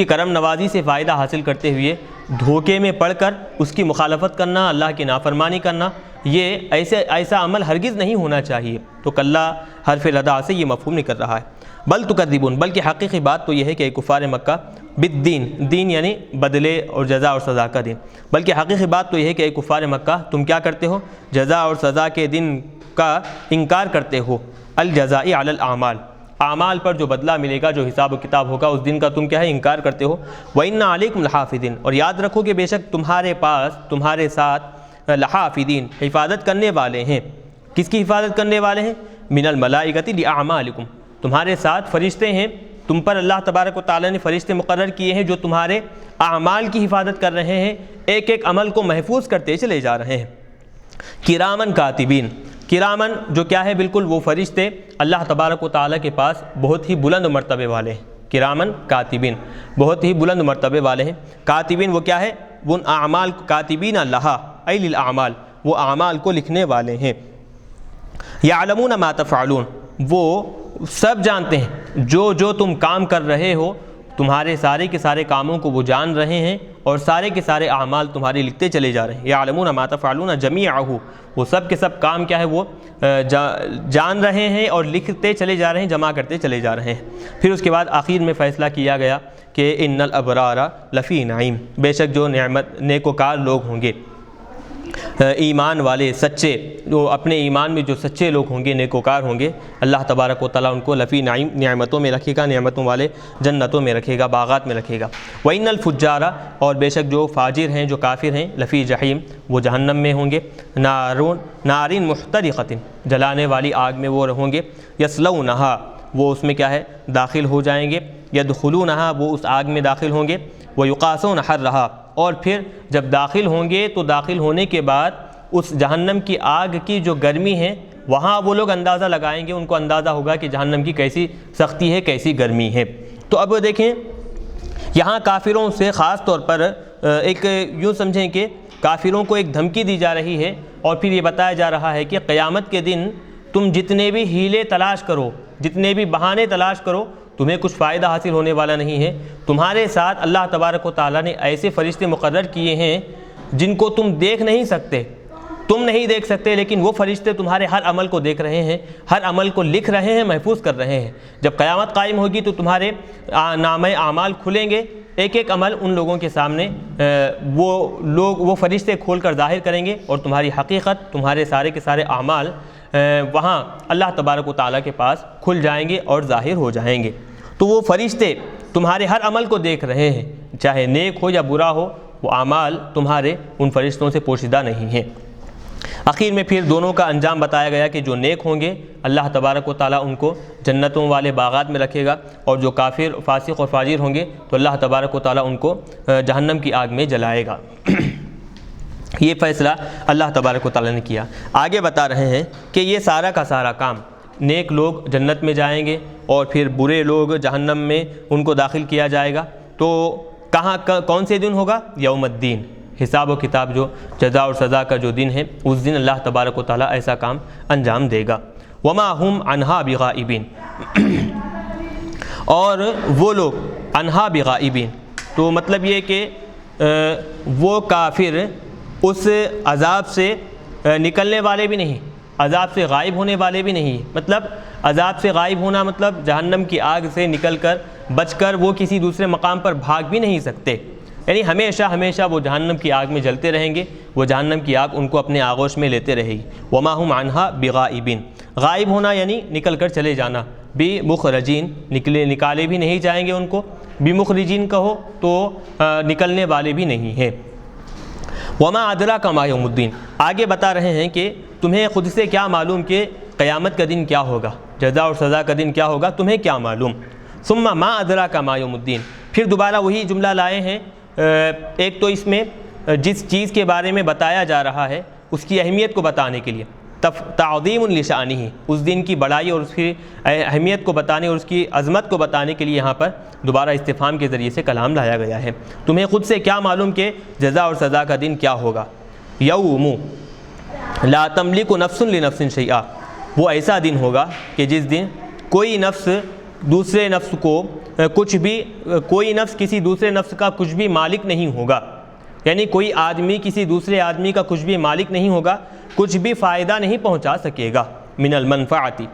کرم نوازی سے فائدہ حاصل کرتے ہوئے دھوکے میں پڑھ کر اس کی مخالفت کرنا، اللہ کی نافرمانی کرنا، یہ ایسا عمل ہرگز نہیں ہونا چاہیے، تو کلا حرف ردع سے یہ مفہوم نکل رہا ہے۔ بل تکذبون، بلکہ حقیقی بات تو یہ ہے کہ کفار مکہ بالدین، دین یعنی بدلے اور جزا اور سزا کا دن، بلکہ حقیقی بات تو یہ ہے کہ کفار مکہ تم کیا کرتے ہو، جزا اور سزا کے دن کا انکار کرتے ہو، الجزاء علی الاعمال، اعمال پر جو بدلہ ملے گا، جو حساب و کتاب ہوگا، اس دن کا تم کیا ہے انکار کرتے ہو۔ وَإِنَّ عَلَيْكُمْ لَحَافِظِينَ، اور یاد رکھو کہ بے شک تمہارے پاس، تمہارے ساتھ لحافظین، حفاظت کرنے والے ہیں۔ کس کی حفاظت کرنے والے ہیں؟ من الملائکۃ لِأَعْمَالِكُمْ، تمہارے ساتھ فرشتے ہیں، تم پر اللہ تبارک و تعالیٰ نے فرشتے مقرر کیے ہیں جو تمہارے اعمال کی حفاظت کر رہے ہیں، ایک ایک عمل کو محفوظ کرتے چلے جا رہے ہیں۔ کرامن کاتبین، کرامن جو کیا ہے بالکل وہ فرشتے اللہ تبارک و تعالیٰ کے پاس بہت ہی بلند مرتبے والے ہیں۔ کرامن کاتبین، بہت ہی بلند مرتبے والے ہیں۔ کاتبین وہ کیا ہے؟ وہ اعمال، کاتبین لہا ای للاعمال، وہ اعمال کو لکھنے والے ہیں۔ یعلمون ما تفعلون، وہ سب جانتے ہیں جو تم کام کر رہے ہو، تمہارے سارے کے سارے کاموں کو وہ جان رہے ہیں اور سارے کے سارے اعمال تمہارے لکھتے چلے جا رہے ہیں۔ یعلمون ما تفعلون جمیعہ، وہ سب کے سب کام کیا ہے وہ جان رہے ہیں اور لکھتے چلے جا رہے ہیں، جمع کرتے چلے جا رہے ہیں۔ پھر اس کے بعد آخر میں فیصلہ کیا گیا کہ ان الابرار لفی نعیم، بے شک جو نعمت نیکوکار لوگ ہوں گے، ایمان والے سچے، جو اپنے ایمان میں جو سچے لوگ ہوں گے، نیکوکار ہوں گے، اللہ تبارک و تعالیٰ ان کو لفی نعیم، نعمتوں میں رکھے گا، نعمتوں والے جنتوں میں رکھے گا، باغات میں رکھے گا۔ وَإِنَّ الْفُجَّارَ، اور بے شک جو فاجر ہیں، جو کافر ہیں، لفی جحیم، وہ جہنم میں ہوں گے۔ نارین محترقۃ، جلانے والی آگ میں وہ ہوں گے۔ یصلونہا، وہ اس میں کیا ہے داخل ہو جائیں گے۔ یدخلونہا، وہ اس آگ میں داخل ہوں گے۔ ویقاسون حرہا، اور پھر جب داخل ہوں گے تو داخل ہونے کے بعد اس جہنم کی آگ کی جو گرمی ہے وہاں وہ لوگ اندازہ لگائیں گے، ان کو اندازہ ہوگا کہ جہنم کی کیسی سختی ہے، کیسی گرمی ہے۔ تو اب دیکھیں یہاں کافروں سے خاص طور پر ایک یوں سمجھیں کہ کافروں کو ایک دھمکی دی جا رہی ہے، اور پھر یہ بتایا جا رہا ہے کہ قیامت کے دن تم جتنے بھی ہیلے تلاش کرو، جتنے بھی بہانے تلاش کرو، تمہیں کچھ فائدہ حاصل ہونے والا نہیں ہے۔ تمہارے ساتھ اللہ تبارک و تعالیٰ نے ایسے فرشتے مقرر کیے ہیں جن کو تم دیکھ نہیں سکتے، تم نہیں دیکھ سکتے، لیکن وہ فرشتے تمہارے ہر عمل کو دیکھ رہے ہیں، ہر عمل کو لکھ رہے ہیں، محفوظ کر رہے ہیں۔ جب قیامت قائم ہوگی تو تمہارے نامہ اعمال کھلیں گے، ایک ایک عمل ان لوگوں کے سامنے وہ فرشتے کھول کر ظاہر کریں گے، اور تمہاری حقیقت، تمہارے سارے کے سارے اعمال وہاں اللہ تبارک و تعالیٰ کے پاس کھل جائیں گے اور ظاہر ہو جائیں گے۔ تو وہ فرشتے تمہارے ہر عمل کو دیکھ رہے ہیں، چاہے نیک ہو یا برا ہو، وہ اعمال تمہارے ان فرشتوں سے پوشیدہ نہیں ہیں۔ آخر میں پھر دونوں کا انجام بتایا گیا کہ جو نیک ہوں گے اللہ تبارک و تعالیٰ ان کو جنتوں والے باغات میں رکھے گا، اور جو کافر، فاسق اور فاجر ہوں گے تو اللہ تبارک و تعالیٰ ان کو جہنم کی آگ میں جلائے گا۔ یہ فیصلہ اللہ تبارک و تعالیٰ نے کیا۔ آگے بتا رہے ہیں کہ یہ سارا کا سارا کام، نیک لوگ جنت میں جائیں گے اور پھر برے لوگ جہنم میں ان کو داخل کیا جائے گا، تو کہاں کون سے دن ہوگا؟ یوم الدین، حساب و کتاب، جو جزا اور سزا کا جو دن ہے، اس دن اللہ تبارک و تعالیٰ ایسا کام انجام دے گا۔ وما ہم عنہا بغائبین، اور وہ لوگ عنہا بغائبین، تو مطلب یہ کہ وہ کافر اس عذاب سے نکلنے والے بھی نہیں، عذاب سے غائب ہونے والے بھی نہیں۔ مطلب عذاب سے غائب ہونا مطلب جہنم کی آگ سے نکل کر بچ کر وہ کسی دوسرے مقام پر بھاگ بھی نہیں سکتے، یعنی ہمیشہ ہمیشہ وہ جہنم کی آگ میں جلتے رہیں گے، وہ جہنم کی آگ ان کو اپنے آغوش میں لیتے رہے گی۔ وما ہم عنہا بغائبین، غائب ہونا یعنی نکل کر چلے جانا، بمخرجین، نکالے بھی نہیں جائیں گے ان کو، بمخرجین کہو تو نکلنے والے بھی نہیں ہیں۔ وما ادراک ما یوم الدین، آگے بتا رہے ہیں کہ تمہیں خود سے کیا معلوم کہ قیامت کا دن کیا ہوگا، جزا اور سزا کا دن کیا ہوگا، تمہیں کیا معلوم۔ ثم ما ادراک ما یوم الدین، پھر دوبارہ وہی جملہ لائے ہیں۔ ایک تو اس میں جس چیز کے بارے میں بتایا جا رہا ہے اس کی اہمیت کو بتانے کے لیے، تعظیم لشانہ، اس دن کی بڑائی اور اس کی اہمیت کو بتانے اور اس کی عظمت کو بتانے کے لیے یہاں پر دوبارہ استفہام کے ذریعے سے کلام لایا گیا ہے۔ تمہیں خود سے کیا معلوم کہ جزا اور سزا کا دن کیا ہوگا۔ یوم لا تملک نفس لنفس شیئا، وہ ایسا دن ہوگا کہ جس دن کوئی نفس دوسرے نفس کو کچھ بھی، کوئی نفس کسی دوسرے نفس کا کچھ بھی مالک نہیں ہوگا، یعنی کوئی آدمی کسی دوسرے آدمی کا کچھ بھی مالک نہیں ہوگا، کچھ بھی فائدہ نہیں پہنچا سکے گا۔ من المنفعتی،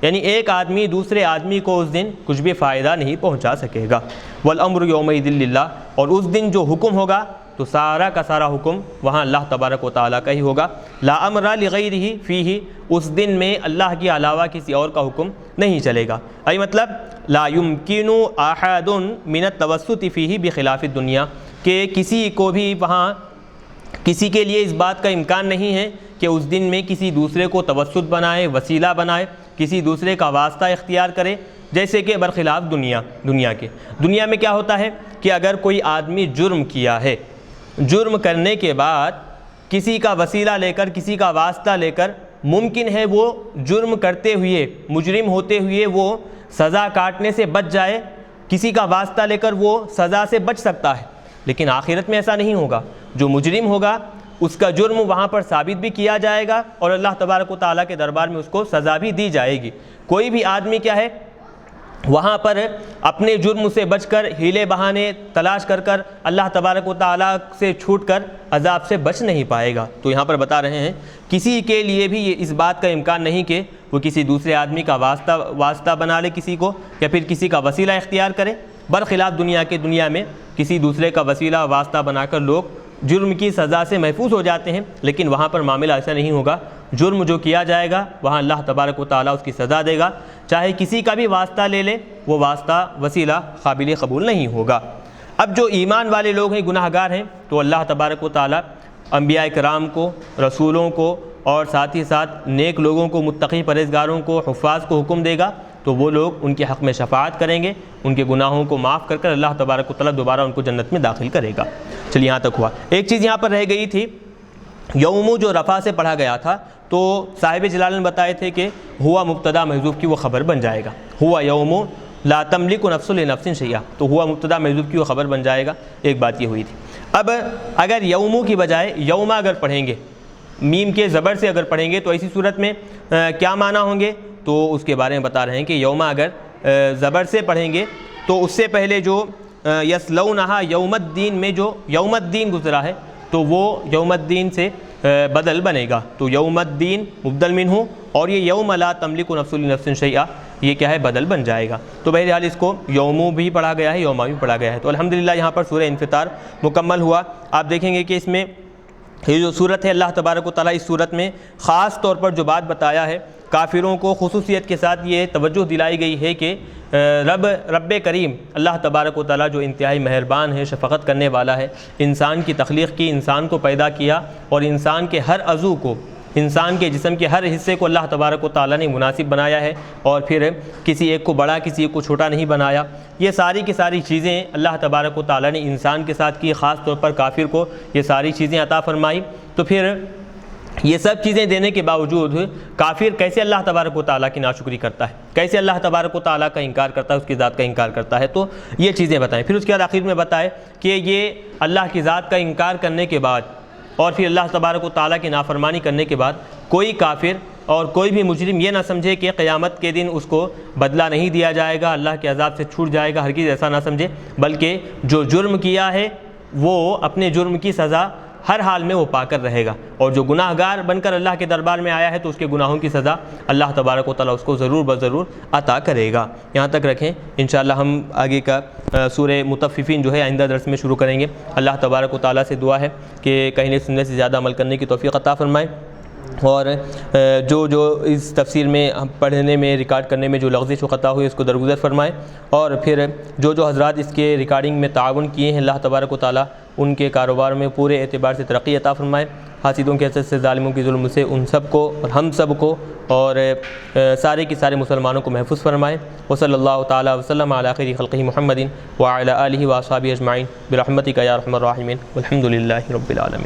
یعنی ایک آدمی دوسرے آدمی کو اس دن کچھ بھی فائدہ نہیں پہنچا سکے گا۔ والامر یومئذ للہ، اور اس دن جو حکم ہوگا تو سارا کا سارا حکم وہاں اللہ تبارک و تعالیٰ کا ہی ہوگا۔ لا امر لغیرہ فیہ، اس دن میں اللہ کے علاوہ کسی اور کا حکم نہیں چلے گا۔ ای مطلب لا یمکن احد من التوسط فیہ بخلاف الدنیا، کہ کسی کو بھی وہاں کسی کے لیے اس بات کا امکان نہیں ہے کہ اس دن میں کسی دوسرے کو توسط بنائے، وسیلہ بنائے، کسی دوسرے کا واسطہ اختیار کرے، جیسے کہ برخلاف دنیا کے۔ دنیا میں کیا ہوتا ہے کہ اگر کوئی آدمی جرم کیا ہے، جرم کرنے کے بعد کسی کا وسیلہ لے کر، کسی کا واسطہ لے کر، ممکن ہے وہ جرم کرتے ہوئے، مجرم ہوتے ہوئے وہ سزا کاٹنے سے بچ جائے، کسی کا واسطہ لے کر وہ سزا سے بچ سکتا ہے، لیکن آخرت میں ایسا نہیں ہوگا۔ جو مجرم ہوگا اس کا جرم وہاں پر ثابت بھی کیا جائے گا اور اللہ تبارک و تعالیٰ کے دربار میں اس کو سزا بھی دی جائے گی۔ کوئی بھی آدمی کیا ہے وہاں پر اپنے جرم سے بچ کر، ہیلے بہانے تلاش کر کر اللہ تبارک و تعالیٰ سے چھوٹ کر عذاب سے بچ نہیں پائے گا۔ تو یہاں پر بتا رہے ہیں کسی کے لیے بھی یہ اس بات کا امکان نہیں کہ وہ کسی دوسرے آدمی کا واسطہ بنا لے کسی کو، یا پھر کسی کا وسیلہ اختیار کرے، برخلاف دنیا میں کسی دوسرے کا وسیلہ واسطہ بنا کر لوگ جرم کی سزا سے محفوظ ہو جاتے ہیں، لیکن وہاں پر معاملہ ایسا نہیں ہوگا۔ جرم جو کیا جائے گا وہاں اللہ تبارک و تعالیٰ اس کی سزا دے گا، چاہے کسی کا بھی واسطہ لے لے، وہ واسطہ وسیلہ قابل قبول نہیں ہوگا۔ اب جو ایمان والے لوگ ہیں، گناہ گار ہیں، تو اللہ تبارک و تعالیٰ انبیاء کرام کو، رسولوں کو اور ساتھ ہی ساتھ نیک لوگوں کو، متقی پرہیزگاروں کو، حفاظ کو حکم دے گا، تو وہ لوگ ان کے حق میں شفاعت کریں گے، ان کے گناہوں کو معاف کر کر اللہ تبارک و تعالیٰ دوبارہ ان کو جنت میں داخل کرے گا۔ چلیے یہاں تک ہوا۔ ایک چیز یہاں پر رہ گئی تھی، یوم جو رفع سے پڑھا گیا تھا، تو صاحب جلال نے بتائے تھے کہ ہوا مبتدا محذوف کی وہ خبر بن جائے گا، ہوا یوم لا تملک نفس لنفس شیئا، تو ہوا مبتدا محذوف کی وہ خبر بن جائے گا۔ ایک بات یہ ہوئی تھی۔ اب اگر یوم کی بجائے یوم اگر پڑھیں گے، میم کے زبر سے اگر پڑھیں گے، تو ایسی صورت میں کیا معنی ہوں گے؟ تو اس کے بارے میں بتا رہے ہیں کہ یوم اگر زبر سے پڑھیں گے تو اس سے پہلے جو یسلونہا یوم الدین میں جو یوم الدین گزرا ہے تو وہ یوم الدین سے بدل بنے گا، تو یوم الدین مبدل منہ، اور یہ یوم لا تملک نفس لنفس شیئا یہ کیا ہے؟ بدل بن جائے گا۔ تو بہرحال اس کو یوم بھی پڑھا گیا ہے، یوما بھی پڑھا گیا ہے۔ تو الحمدللہ یہاں پر سورہ انفطار مکمل ہوا۔ آپ دیکھیں گے کہ اس میں یہ جو صورت ہے، اللہ تبارک و تعالیٰ اس صورت میں خاص طور پر جو بات بتایا ہے، کافروں کو خصوصیت کے ساتھ یہ توجہ دلائی گئی ہے کہ رب کریم اللہ تبارک و تعالیٰ جو انتہائی مہربان ہے، شفقت کرنے والا ہے، انسان کی تخلیق کی، انسان کو پیدا کیا، اور انسان کے ہر عضو کو، انسان کے جسم کے ہر حصے کو اللہ تبارک و تعالیٰ نے مناسب بنایا ہے، اور پھر کسی ایک کو بڑا کسی ایک کو چھوٹا نہیں بنایا۔ یہ ساری کی ساری چیزیں اللہ تبارک و تعالیٰ نے انسان کے ساتھ کی، خاص طور پر کافر کو یہ ساری چیزیں عطا فرمائی۔ تو پھر یہ سب چیزیں دینے کے باوجود کافر کیسے اللہ تبارک و تعالیٰ کی ناشکری کرتا ہے، کیسے اللہ تبارک و تعالیٰ کا انکار کرتا ہے، اس کی ذات کا انکار کرتا ہے، تو یہ چیزیں بتائیں۔ پھر اس کے بعد آخر میں بتائے کہ یہ اللہ کی ذات کا انکار کرنے کے بعد اور پھر اللہ تبارک و تعالیٰ کی نافرمانی کرنے کے بعد کوئی کافر اور کوئی بھی مجرم یہ نہ سمجھے کہ قیامت کے دن اس کو بدلہ نہیں دیا جائے گا، اللہ کے عذاب سے چھوٹ جائے گا، ہرگز ایسا نہ سمجھے، بلکہ جو جرم کیا ہے وہ اپنے جرم کی سزا ہر حال میں وہ پا کر رہے گا، اور جو گناہ گار بن کر اللہ کے دربار میں آیا ہے تو اس کے گناہوں کی سزا اللہ تبارک و تعالیٰ اس کو ضرور بضرور عطا کرے گا۔ یہاں تک رکھیں، انشاءاللہ ہم آگے کا سورہ مطففین جو ہے آئندہ درس میں شروع کریں گے۔ اللہ تبارک و تعالیٰ سے دعا ہے کہ کہنے سننے سے زیادہ عمل کرنے کی توفیق عطا فرمائے، اور جو اس تفسیر میں پڑھنے میں، ریکارڈ کرنے میں جو لغزش و خطا ہوئی اس کو درگزر فرمائے، اور پھر جو حضرات اس کے ریکارڈنگ میں تعاون کیے ہیں اللہ تبارک و تعالیٰ ان کے کاروبار میں پورے اعتبار سے ترقی عطا فرمائے، حاسدوں کے حسد سے، ظالموں کی ظلم سے ان سب کو اور ہم سب کو اور سارے کے سارے مسلمانوں کو محفوظ فرمائے۔ وصلی اللہ تعالیٰ وسلم علی خیر خلقہ محمد وعلی آلہ واصحابہ اجمعین برحمتک یا ارحم الراحمین والحمد للہ رب العالمین۔